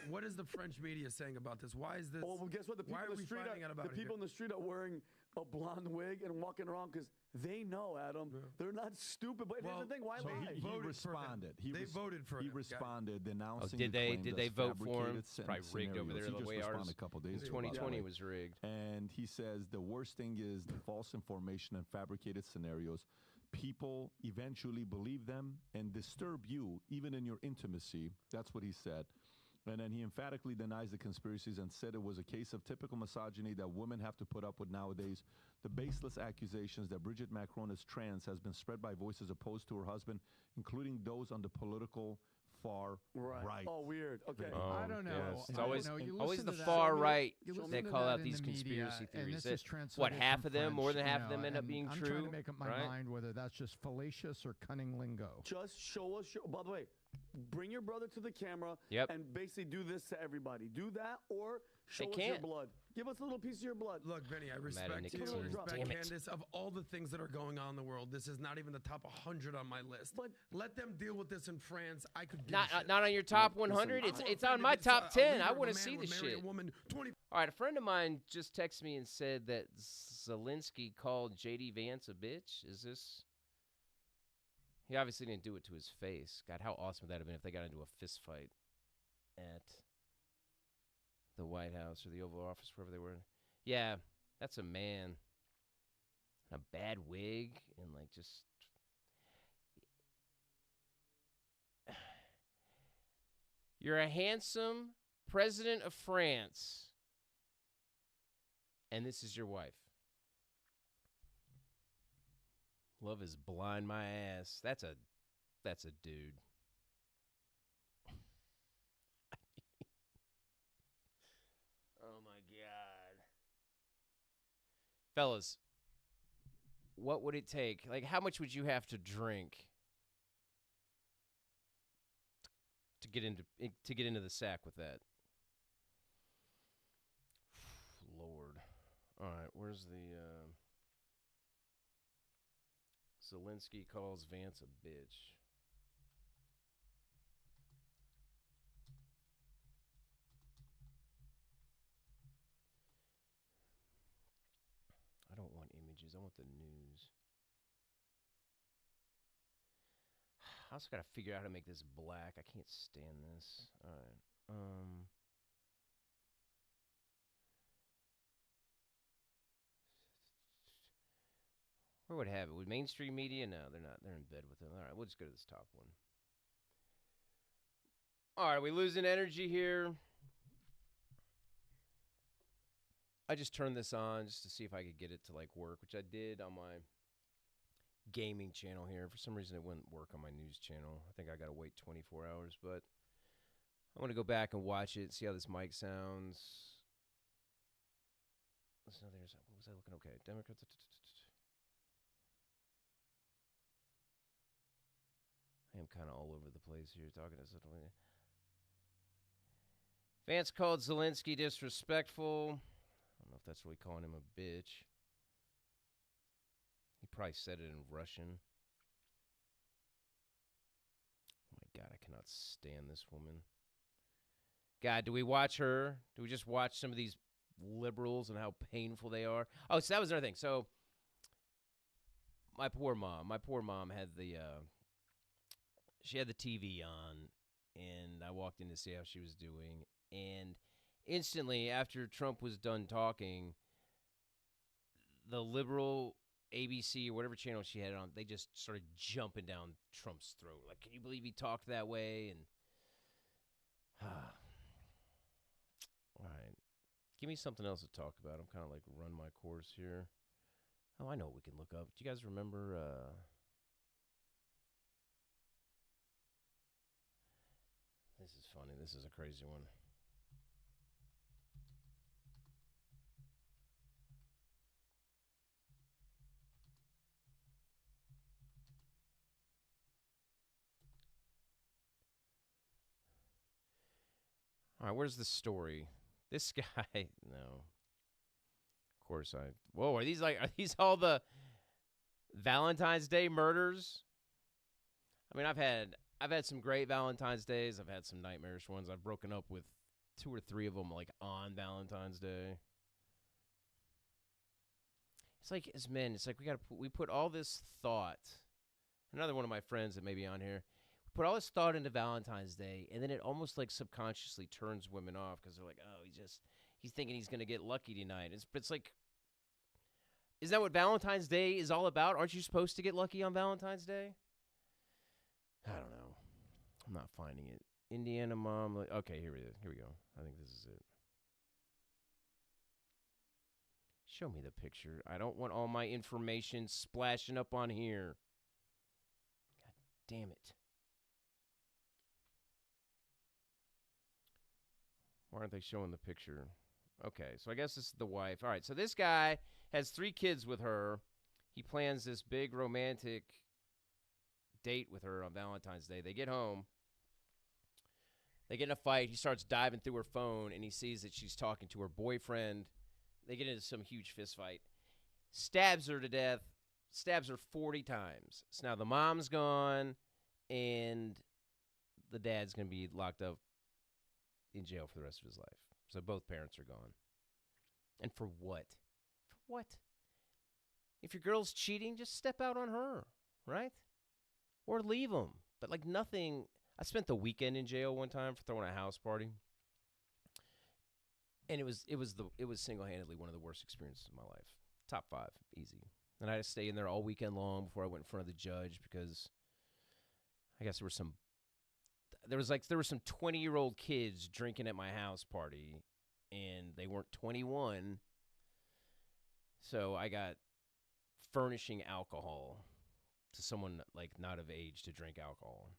What is the French media saying about this? Why is this? Oh, well, guess what? The people why in are the we street finding out about the it people here? in the street are wearing a blonde wig and walking around because they know, Adam. They're not stupid. But here's the thing: why So lie? he responded. They voted for He him, guys. responded, denouncing. did the they- claim did that's they vote for him? fabricated Probably rigged over scenarios. there He the just way responded ours a couple days ago. 2020 by the way. was rigged. And he says the worst thing is the false information and fabricated scenarios. People eventually believe them and disturb you, even in your intimacy. That's what he said. And then he emphatically denies the conspiracies and said it was a case of typical misogyny that women have to put up with nowadays. The baseless accusations that Brigitte Macron is trans has been spread by voices opposed to her husband, including those on the political far right. Oh, weird. Okay. I don't know. Yes. It's I always, don't know. You always listen the to that- far right you listen that to call that out in these the media, conspiracy and theories. this That- is translated what, half from of them, more than French, half you of them know, end up and being I'm true? trying to make up my right? mind whether that's just fallacious or cunning lingo. Just show us. By the way, bring your brother to the camera Yep. and basically do this to everybody. Do that or show They us your can't. blood. Give us a little piece of your blood. Look, Vinny, I at respect you. nicotine. Respect Damn it. Candace. Of all the things that are going on in the world, this is not even the top 100 on my list. But let them deal with this in France. I could give a Not, shit. not on your top 100. I'm It's more it's on offended my if top a 10. leader I of a want to man see would this marry shit. A woman 20 All right, a friend of mine just texted me and said that Zelensky called J.D. Vance a bitch. Is this? He obviously didn't do it to his face. God, how awesome would that have been if they got into a fist fight at the White House or the Oval Office, wherever they were. Yeah, that's a man. A bad wig and like just. You're a handsome president of France, and this is your wife. Love is blind my ass. That's a dude. Oh my God. Fellas, what would it take? Like, how much would you have to drink to get into the sack with that? All right, where's the Zelensky calls Vance a bitch. I don't want images. I want the news. I also got to figure out how to make this black. I can't stand this. All right. Where would I have it? Would mainstream media? No, they're not. They're in bed with them. All right, we'll just go to this top one. All right, we losing energy here. I just turned this on just to see if I could get it to like work, which I did on my gaming channel here. For some reason, it wouldn't work on my news channel. I think I got to wait 24 hours, but I want to go back and watch it, see how this mic sounds. So there's, what was I looking? Okay, Democrats. I am kind of all over the place here talking to something. Vance called Zelensky disrespectful. I don't know if that's really calling him a bitch. He probably said it in Russian. Oh my God, I cannot stand this woman. God, do we watch her? Do we just watch some of these liberals and how painful they are? Oh, so that was another thing. So my poor mom had the she had the TV on, and I walked in to see how she was doing, and instantly after Trump was done talking, the liberal ABC or whatever channel she had it on, they just started jumping down Trump's throat. Like, can you believe he talked that way? And all right, give me something else to talk about. I'm kind of like run my course here. Oh, I know what we can look up. Do you guys remember? This is funny. This is a crazy one. All right, where's the story? This guy, no. Of course whoa, are these all the Valentine's Day murders? I mean, I've had some great Valentine's Days. I've had some nightmarish ones. I've broken up with 2 or 3 of them like on Valentine's Day. It's like as men, it's like we put all this thought. Another one of my friends that may be on here, put all this thought into Valentine's Day, and then it almost like subconsciously turns women off because they're like, oh, he's thinking he's going to get lucky tonight. It's like, is that what Valentine's Day is all about? Aren't you supposed to get lucky on Valentine's Day? I don't know. I'm not finding it. Indiana mom. Okay, here it is. Here we go. I think this is it. Show me the picture. I don't want all my information splashing up on here. God damn it. Why aren't they showing the picture? Okay, so I guess this is the wife. All right, so this guy has 3 kids with her. He plans this big romantic date with her on Valentine's Day. They get home. They get in a fight. He starts diving through her phone, and he sees that she's talking to her boyfriend. They get into some huge fist fight. Stabs her to death. Stabs her 40 times. So now the mom's gone, and the dad's going to be locked up in jail for the rest of his life. So both parents are gone. And for what? For what? If your girl's cheating, just step out on her, right? Or leave them. But like nothing. I spent the weekend in jail one time for throwing a house party. And it was single-handedly one of the worst experiences of my life. Top 5, easy. And I had to stay in there all weekend long before I went in front of the judge because I guess there were some 20-year-old kids drinking at my house party, and they weren't 21. So I got furnishing alcohol to someone like not of age to drink alcohol.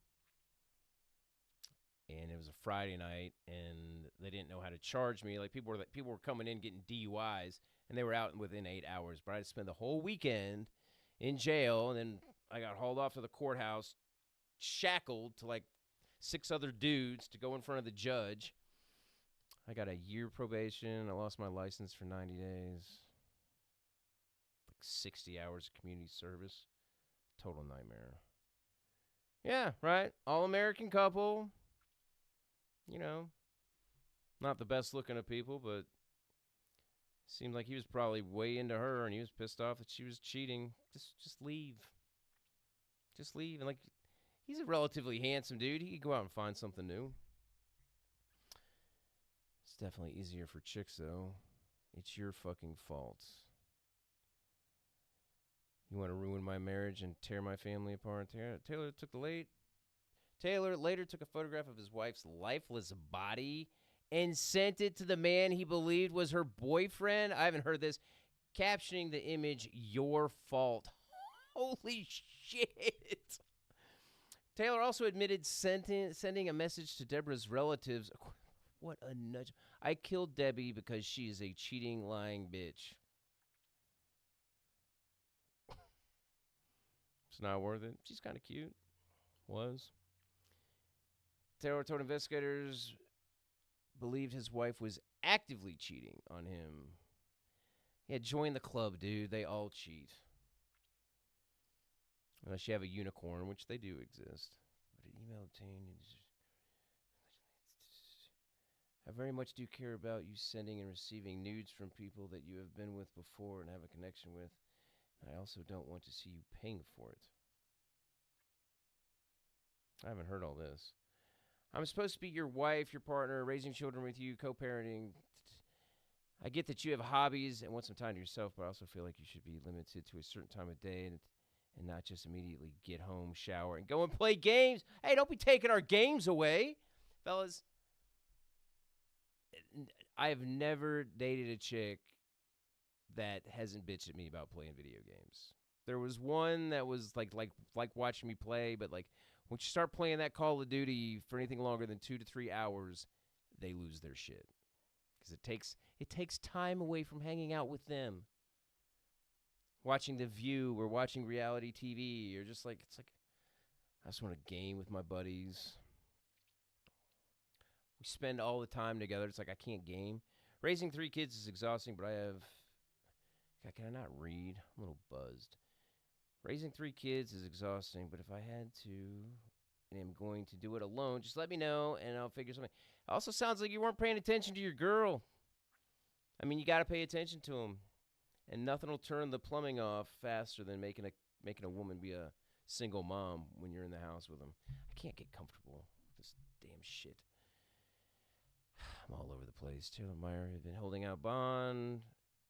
And it was a Friday night, and they didn't know how to charge me. Like people were coming in getting DUIs, and they were out within 8 hours. But I had to spend the whole weekend in jail, and then I got hauled off to the courthouse, shackled to like 6 other dudes to go in front of the judge. I got a year probation. I lost my license for 90 days. 60 hours of community service. Total nightmare. Yeah, right. All-American couple. You know, not the best looking of people, but seemed like he was probably way into her, and he was pissed off that she was cheating. Just leave. Just leave. And, like, he's a relatively handsome dude. He could go out and find something new. It's definitely easier for chicks, though. It's your fucking fault. You want to ruin my marriage and tear my family apart? Taylor later took a photograph of his wife's lifeless body and sent it to the man he believed was her boyfriend. I haven't heard this. Captioning the image, "Your fault." Holy shit. Taylor also admitted sending a message to Deborah's relatives. What a nudge. "I killed Debbie because she is a cheating, lying bitch." It's not worth it. She's kind of cute. Was. Taylor told investigators believed his wife was actively cheating on him. Yeah, join the club, dude. They all cheat. Unless you have a unicorn, which they do exist. But an email obtained. "I very much do care about you sending and receiving nudes from people that you have been with before and have a connection with. I also don't want to see you paying for it." I haven't heard all this. "I'm supposed to be your wife, your partner, raising children with you, co-parenting. I get that you have hobbies and want some time to yourself, but I also feel like you should be limited to a certain time of day and not just immediately get home, shower, and go and play games. Hey, don't be taking our games away." Fellas, I have never dated a chick that hasn't bitched at me about playing video games. There was one that was like watching me play, but like when you start playing that Call of Duty for anything longer than 2 to 3 hours, they lose their shit. Because it takes time away from hanging out with them. Watching The View or watching reality TV or just like, it's like, I just want to game with my buddies. We spend all the time together. It's like I can't game. Raising 3 kids is exhausting, but can I not read? I'm a little buzzed. Raising 3 kids is exhausting, but if I had to and am going to do it alone, just let me know and I'll figure something. Also sounds like you weren't paying attention to your girl. I mean, you got to pay attention to them. And nothing will turn the plumbing off faster than making a woman be a single mom when you're in the house with them. I can't get comfortable with this damn shit. I'm all over the place. Taylor Meyer had been holding out bond,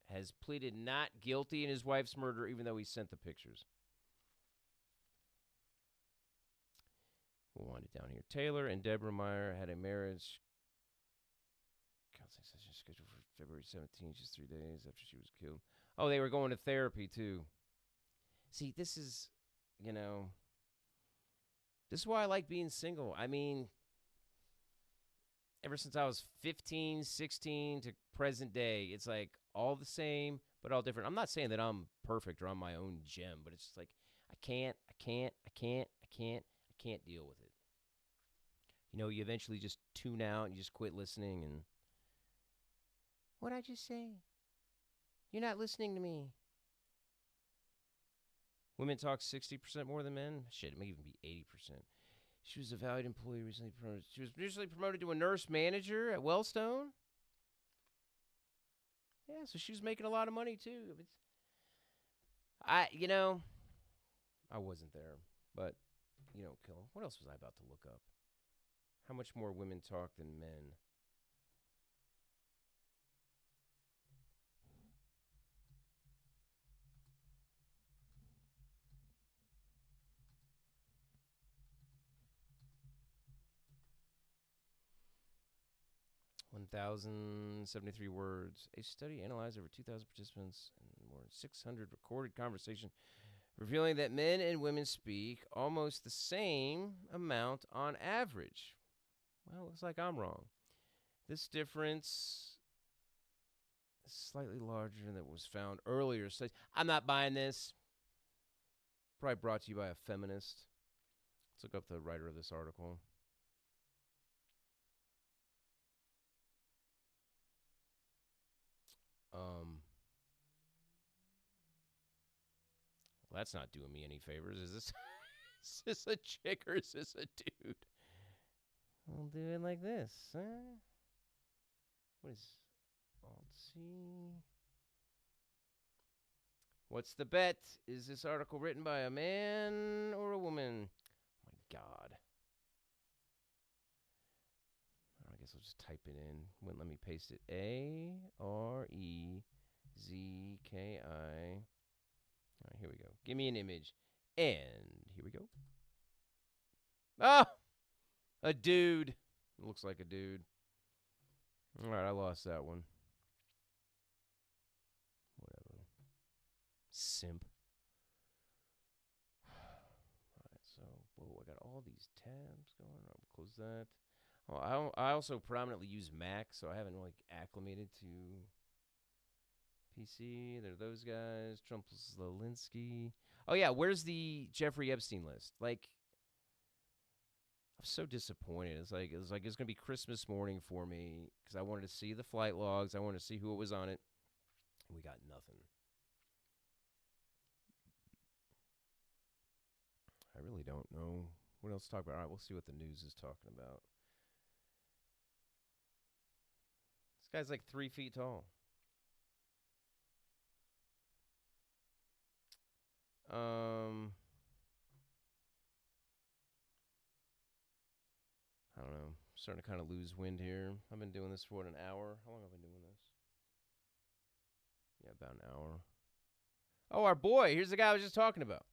has pleaded not guilty in his wife's murder, even though he sent the pictures. We'll wind it down here. Taylor and Deborah Meyer had a marriage counseling session scheduled for February 17th, just 3 days after she was killed. Oh, they were going to therapy, too. See, this is why I like being single. I mean, ever since I was 15, 16 to present day, it's like all the same, but all different. I'm not saying that I'm perfect or I'm my own gem, but it's just like I can't deal with it. You eventually just tune out and you just quit listening and what'd I just say? You're not listening to me. Women talk 60% more than men. Shit, it may even be 80%. She was a valued employee recently promoted. She was recently promoted to a nurse manager at Wellstone. Yeah, so she was making a lot of money too. I wasn't there, but you don't kill. What else was I about to look up? How much more women talk than men? $1,073 words. A study analyzed over 2,000 participants and more than 600 recorded conversations, revealing that men and women speak almost the same amount on average. Well, looks like I'm wrong. This difference is slightly larger than was found earlier. So I'm not buying this. Probably brought to you by a feminist. Let's look up the writer of this article. that's not doing me any favors. Is this is this a chick or is this a dude? I'll do it like this. What is Alt-C? What's the bet? Is this article written by a man or a woman? Oh, my God. I guess I'll just type it in. Wouldn't let me paste it. A-R-E-Z-K-I. All right, here we go. Give me an image. And here we go. Oh! A dude. It looks like a dude. All right, I lost that one. Whatever. Simp. All right, so, whoa, I got all these tabs going. I'll close that. Oh, I also predominantly use Mac, so I haven't, like, acclimated to PC. There are those guys. Trump Zelensky. Oh, yeah, where's the Jeffrey Epstein list? Like, I'm so disappointed. It's like it's going to be Christmas morning for me because I wanted to see the flight logs. I wanted to see who it was on it. And we got nothing. I really don't know what else to talk about. All right, we'll see what the news is talking about. This guy's like 3 feet tall. I don't know. I'm starting to kind of lose wind here. I've been doing this for an hour. How long have I been doing this? Yeah, about an hour. Oh, our boy. Here's the guy I was just talking about.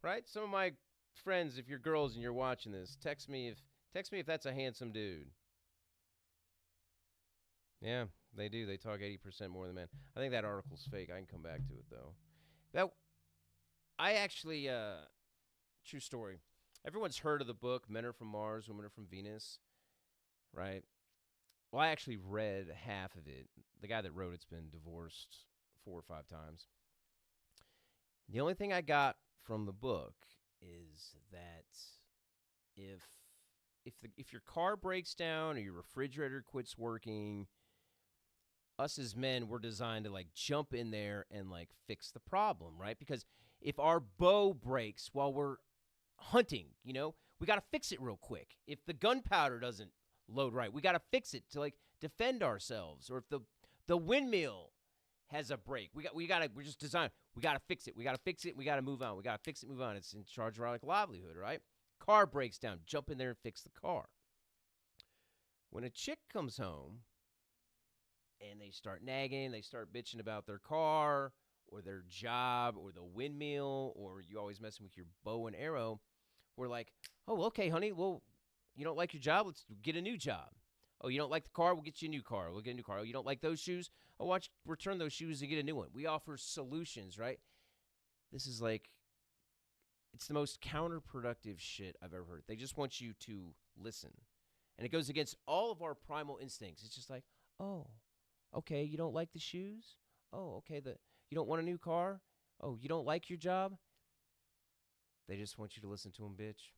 Right? Some of my friends, if you're girls and you're watching this, text me if that's a handsome dude. Yeah, they do. They talk 80% more than men. I think that article's fake. I can come back to it, though. I actually, true story. Everyone's heard of the book, Men Are From Mars, Women Are From Venus, right? Well, I actually read half of it. The guy that wrote it's been divorced 4 or 5 times. The only thing I got from the book is that if your car breaks down or your refrigerator quits working, us as men, we're designed to like jump in there and like fix the problem, right? Because if our bow breaks while we're hunting, you know, we got to fix it real quick. If the gunpowder doesn't load right, we got to fix it to like defend ourselves. Or if the windmill has a break, we're just designed. We got to fix it. We got to fix it. We got to move on. We got to fix it, move on. It's in charge of our like livelihood, right? Car breaks down, jump in there and fix the car. When a chick comes home and they start nagging, they start bitching about their car or their job or the windmill, or you always messing with your bow and arrow, we're like, oh, okay, honey, well, you don't like your job? Let's get a new job. Oh, you don't like the car? We'll get you a new car. We'll get a new car. Oh, you don't like those shoes? Oh, why don't you return those shoes and get a new one? We offer solutions, right? This is like, it's the most counterproductive shit I've ever heard. They just want you to listen. And it goes against all of our primal instincts. It's just like, oh, okay, you don't like the shoes? Oh, okay, you don't want a new car? Oh, you don't like your job? They just want you to listen to them, bitch.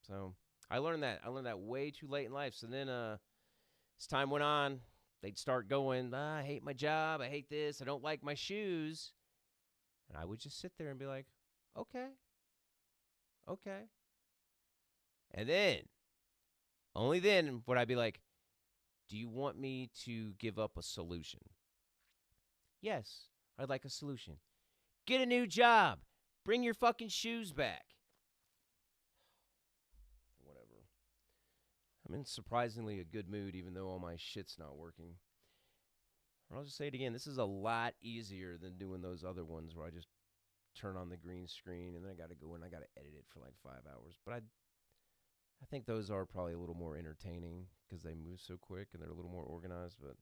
So I learned that way too late in life. So then as time went on, they'd start going, I hate my job. I hate this. I don't like my shoes. And I would just sit there and be like, okay. And then, only then would I be like, do you want me to give up a solution? Yes, I'd like a solution. Get a new job. Bring your fucking shoes back. Whatever. I'm in surprisingly a good mood, even though all my shit's not working. Or I'll just say it again. This is a lot easier than doing those other ones where I just turn on the green screen and then I got to go in. I got to edit it for like 5 hours. But I think those are probably a little more entertaining because they move so quick and they're a little more organized. But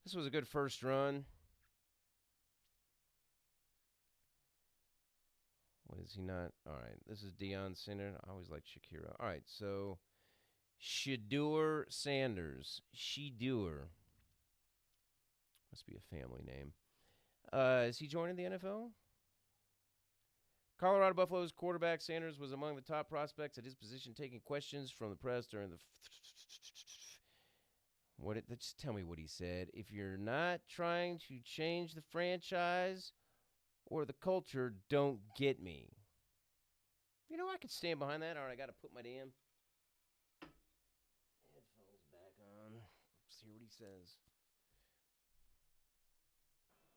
this was a good first run. What is he not? All right. This is Deion Sanders. I always like Shakira. All right. So Shedeur Sanders. Shedeur. Must be a family name. Is he joining the NFL? Colorado Buffaloes quarterback Sanders was among the top prospects at his position, taking questions from the press during the Just tell me what he said. If you're not trying to change the franchise or the culture, don't get me. You know, I could stand behind that. All right, I got to put my damn headphones back on. See what he says.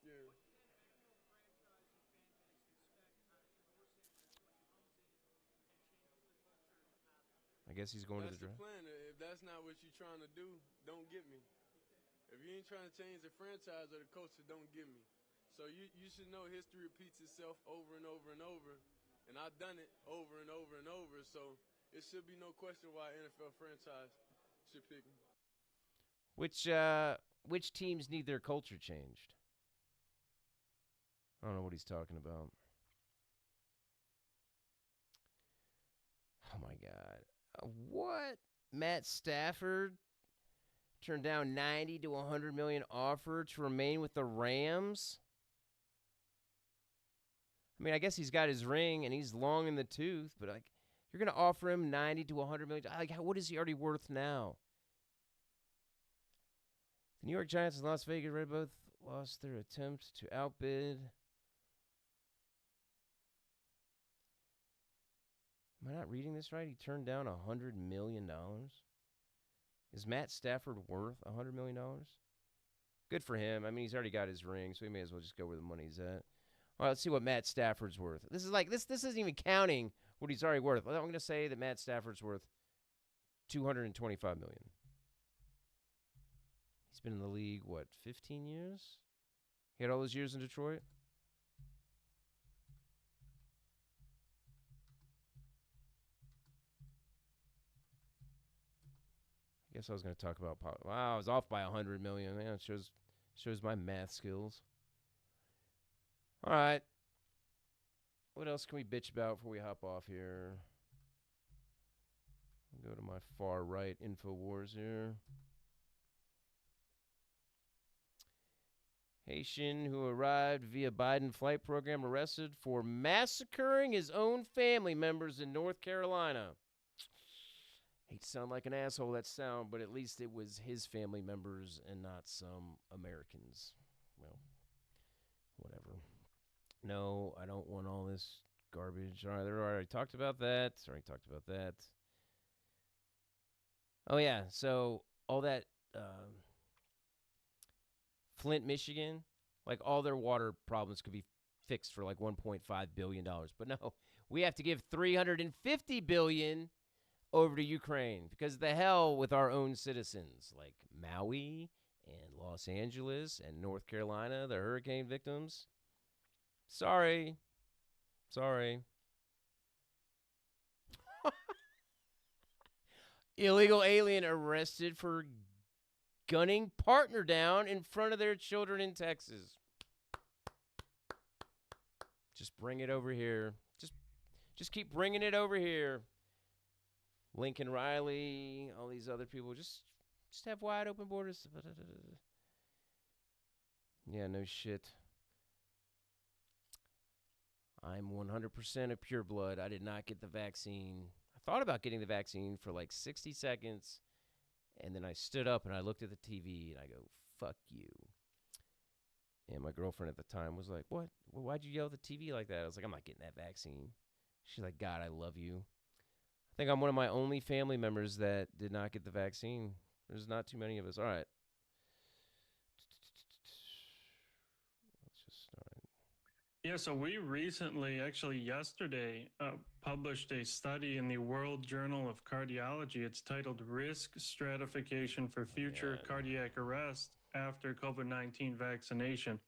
Yeah. I guess he's going to the That's the draft. plan. If that's not what you're trying to do, don't get me. If you ain't trying to change the franchise or the culture, don't get me. So you should know history repeats itself over and over and over. And I've done it over and over and over. So it should be no question why NFL franchise should pick me. Which teams need their culture changed? I don't know what he's talking about. Oh my God. What? Matt Stafford turned down 90 to 100 million offer to remain with the Rams? I mean, I guess he's got his ring and he's long in the tooth, but like you're going to offer him 90 to 100 million. Like what is he already worth now? The New York Giants and Las Vegas Raiders both lost their attempt to outbid. Am I not reading this right? He turned down $100 million. Is Matt Stafford worth $100 million? Good for him. I mean, he's already got his ring, so he may as well just go where the money's at. All right, let's see what Matt Stafford's worth. This is like this isn't even counting what he's already worth. I'm going to say that Matt Stafford's worth $225 million. He's been in the league, what, 15 years? He had all those years in Detroit? I guess I was going to talk about wow, I was off by $100 million. Man, it shows my math skills. All right. What else can we bitch about before we hop off here? I'll go to my far right InfoWars here. Haitian who arrived via Biden flight program arrested for massacring his own family members in North Carolina. Hate to sound like an asshole, that sound, but at least it was his family members and not some Americans. Well, whatever. No, I don't want all this garbage. All right, I already talked about that. Oh, yeah, so all that Flint, Michigan, like all their water problems could be fixed for like $1.5 billion. But no, we have to give $350 billion over to Ukraine because the hell with our own citizens like Maui and Los Angeles and North Carolina, the hurricane victims. Sorry. Illegal alien arrested for gunning partner down in front of their children in Texas. Just bring it over here. Just keep bringing it over here. Lincoln Riley, all these other people, just have wide open borders. Yeah, no shit. I'm 100% a pureblood. I did not get the vaccine. I thought about getting the vaccine for like 60 seconds, and then I stood up and I looked at the TV and I go, fuck you. And my girlfriend at the time was like, what? Well, why'd you yell at the TV like that? I was like, I'm not getting that vaccine. She's like, God, I love you. I think I'm one of my only family members that did not get the vaccine. There's not too many of us. All right. Let's just start. Yeah, so we recently, actually yesterday, published a study in the World Journal of Cardiology. It's titled Risk Stratification for Future Cardiac Arrest After COVID-19 Vaccination.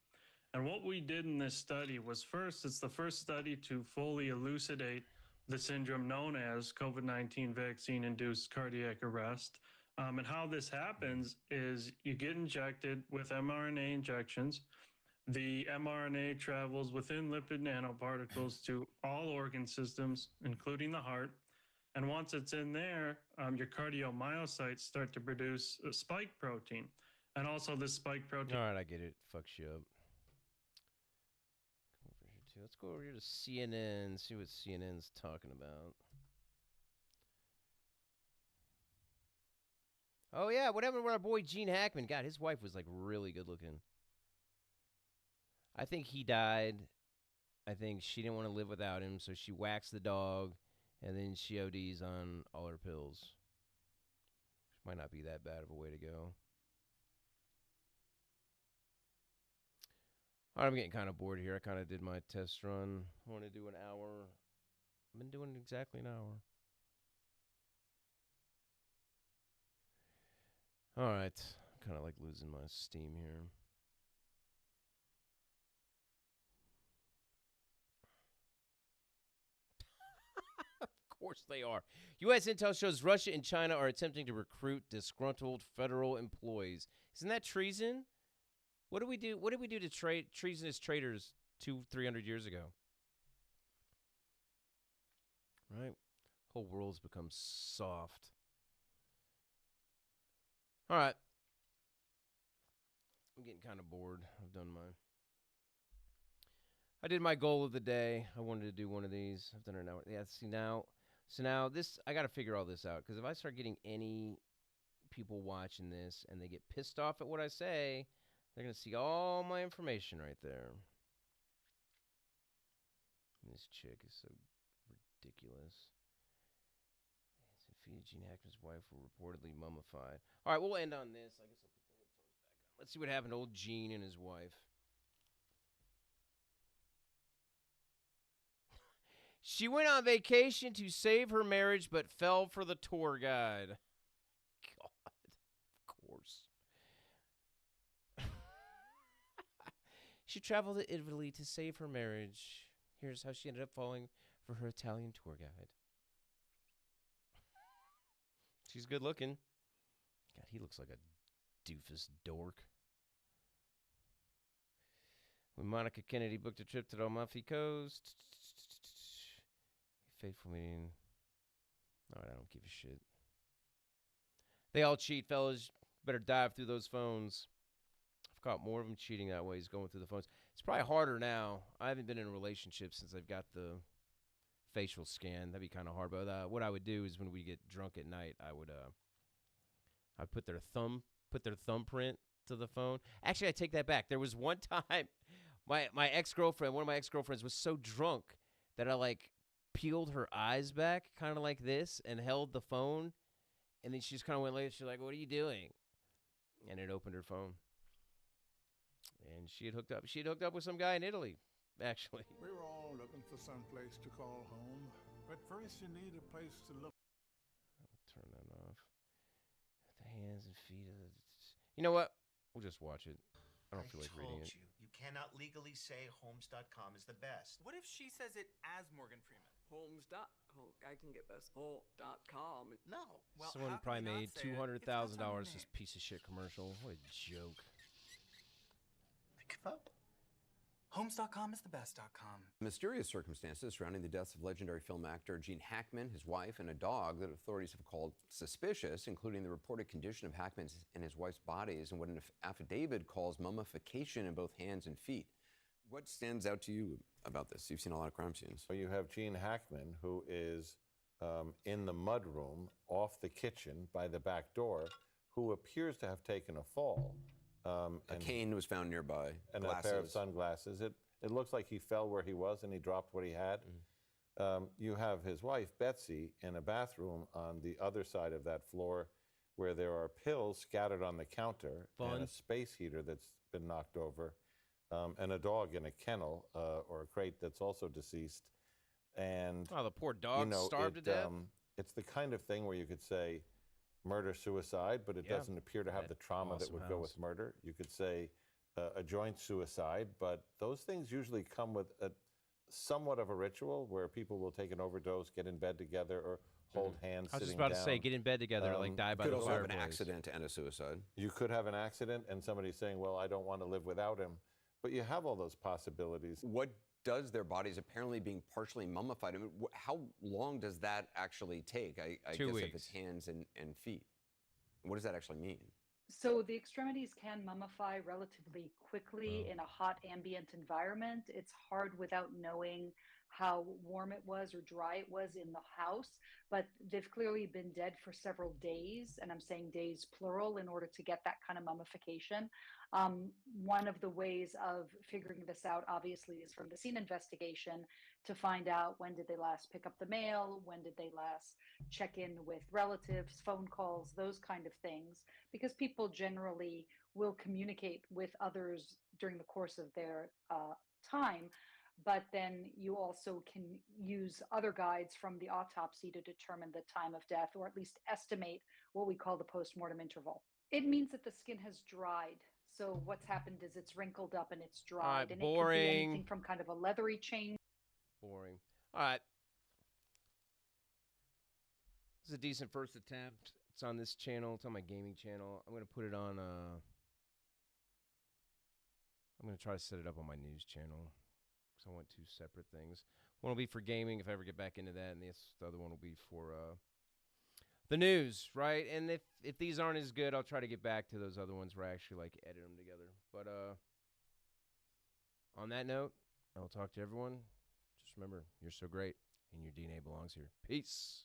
And what we did in this study was first, it's the first study to fully elucidate the syndrome known as COVID-19 vaccine-induced cardiac arrest. And how this happens is you get injected with mRNA injections. The mRNA travels within lipid nanoparticles to all organ systems, including the heart. And once it's in there, your cardiomyocytes start to produce a spike protein. And also this spike protein... All right, I get it. Fucks you up. Over here too. Let's go over here to CNN, see what CNN's talking about. Oh yeah, what happened with our boy Gene Hackman? God, his wife was like really good looking. I think he died. I think she didn't want to live without him, so she waxed the dog, and then she ODs on all her pills. Which might not be that bad of a way to go. All right, I'm getting kind of bored here. I kind of did my test run. I want to do an hour. I've been doing exactly an hour. All right. Kind of like losing my steam here. Of course they are. U.S. intel shows Russia and China are attempting to recruit disgruntled federal employees. Isn't that treason? What did we do? What did we do to treasonous traitors 200-300 years ago? Right? Whole world's become soft. All right. I'm getting kind of bored. I did my goal of the day. I wanted to do one of these. I've done it now. Yeah, so now this, I got to figure all this out, because if I start getting any people watching this and they get pissed off at what I say, they're going to see all my information right there. This chick is so ridiculous. Gene Hackman's wife were reportedly mummified. All right, we'll end on this. I guess I'll put the headphones back on. Let's see what happened to old Gene and his wife. She went on vacation to save her marriage, but fell for the tour guide. God, of course. She traveled to Italy to save her marriage. Here's how she ended up falling for her Italian tour guide. She's good looking. God, he looks like a doofus dork. When Monica Kennedy booked a trip to the Amalfi Coast. Faithful meeting. All right, I don't give a shit. They all cheat, fellas. Better dive through those phones. I've caught more of them cheating that way. He's going through the phones. It's probably harder now. I haven't been in a relationship since I've got the facial scan. That'd be kind of hard. But what I would do is when we get drunk at night, I'd put their thumbprint to the phone. Actually, I take that back. There was one time my ex-girlfriend, one of my ex-girlfriends was so drunk that I like peeled her eyes back kind of like this and held the phone. And then she just kind of went like, she's like, "What are you doing?" And it opened her phone. And she had hooked up with some guy in Italy, actually. We were all looking for some place to call home, but first you need a place to look. I'll turn that off. The hands and feet of the... You know what? We'll just watch it. I don't feel like reading it. You cannot legally say Homes.com is the best. What if she says it as Morgan Freeman? I can get this. Home.com. No. Well, someone probably made $200,000 this piece of shit commercial. What a joke. Give up. Homes.com is the best.com. Mysterious circumstances surrounding the deaths of legendary film actor Gene Hackman, his wife, and a dog that authorities have called suspicious, including the reported condition of Hackman's and his wife's bodies and what an affidavit calls mummification in both hands and feet. What stands out to you about this? You've seen a lot of crime scenes. Well, you have Gene Hackman, who is in the mudroom off the kitchen by the back door, who appears to have taken a fall. A cane was found nearby. And glasses. a pair of sunglasses. It looks like he fell where he was and he dropped what he had. You have his wife, Betsy, in a bathroom on the other side of that floor where there are pills scattered on the counter and a space heater that's been knocked over, and a dog in a kennel or a crate that's also deceased. And the poor dog starved to death. It's the kind of thing where you could say murder-suicide, but it doesn't appear to have the trauma that would go with murder. You could say a joint suicide, but those things usually come with somewhat of a ritual where people will take an overdose, get in bed together, or hold hands I was sitting just about down. to say, get in bed together, like die by the Could also have an fireplace. accident and a suicide. You could have an accident and somebody saying, well, I don't want to live without him. But you have all those possibilities. What does their bodies apparently being partially mummified? I mean, how long does that actually take? I 2 guess weeks. if it's hands and feet. What does that actually mean? So the extremities can mummify relatively quickly in a hot ambient environment. It's hard without knowing how warm it was or dry it was in the house, but they've clearly been dead for several days, and I'm saying days plural in order to get that kind of mummification. One of the ways of figuring this out, obviously, is from the scene investigation to find out when did they last pick up the mail, when did they last check in with relatives, phone calls, those kind of things, because people generally will communicate with others during the course of their time. But then you also can use other guides from the autopsy to determine the time of death, or at least estimate what we call the postmortem interval. It means that the skin has dried. So what's happened is it's wrinkled up and it's dried. right, and boring. it could be anything from kind of a leathery change. Boring. All right. This is a decent first attempt. It's on this channel. It's on my gaming channel. I'm going to put it on... I'm going to try to set it up on my news channel. So I want two separate things. One will be for gaming if I ever get back into that, and the other one will be for the news, right? And if these aren't as good, I'll try to get back to those other ones where I actually like edit them together. But on that note, I'll talk to everyone. Just remember, you're so great, and your DNA belongs here. Peace.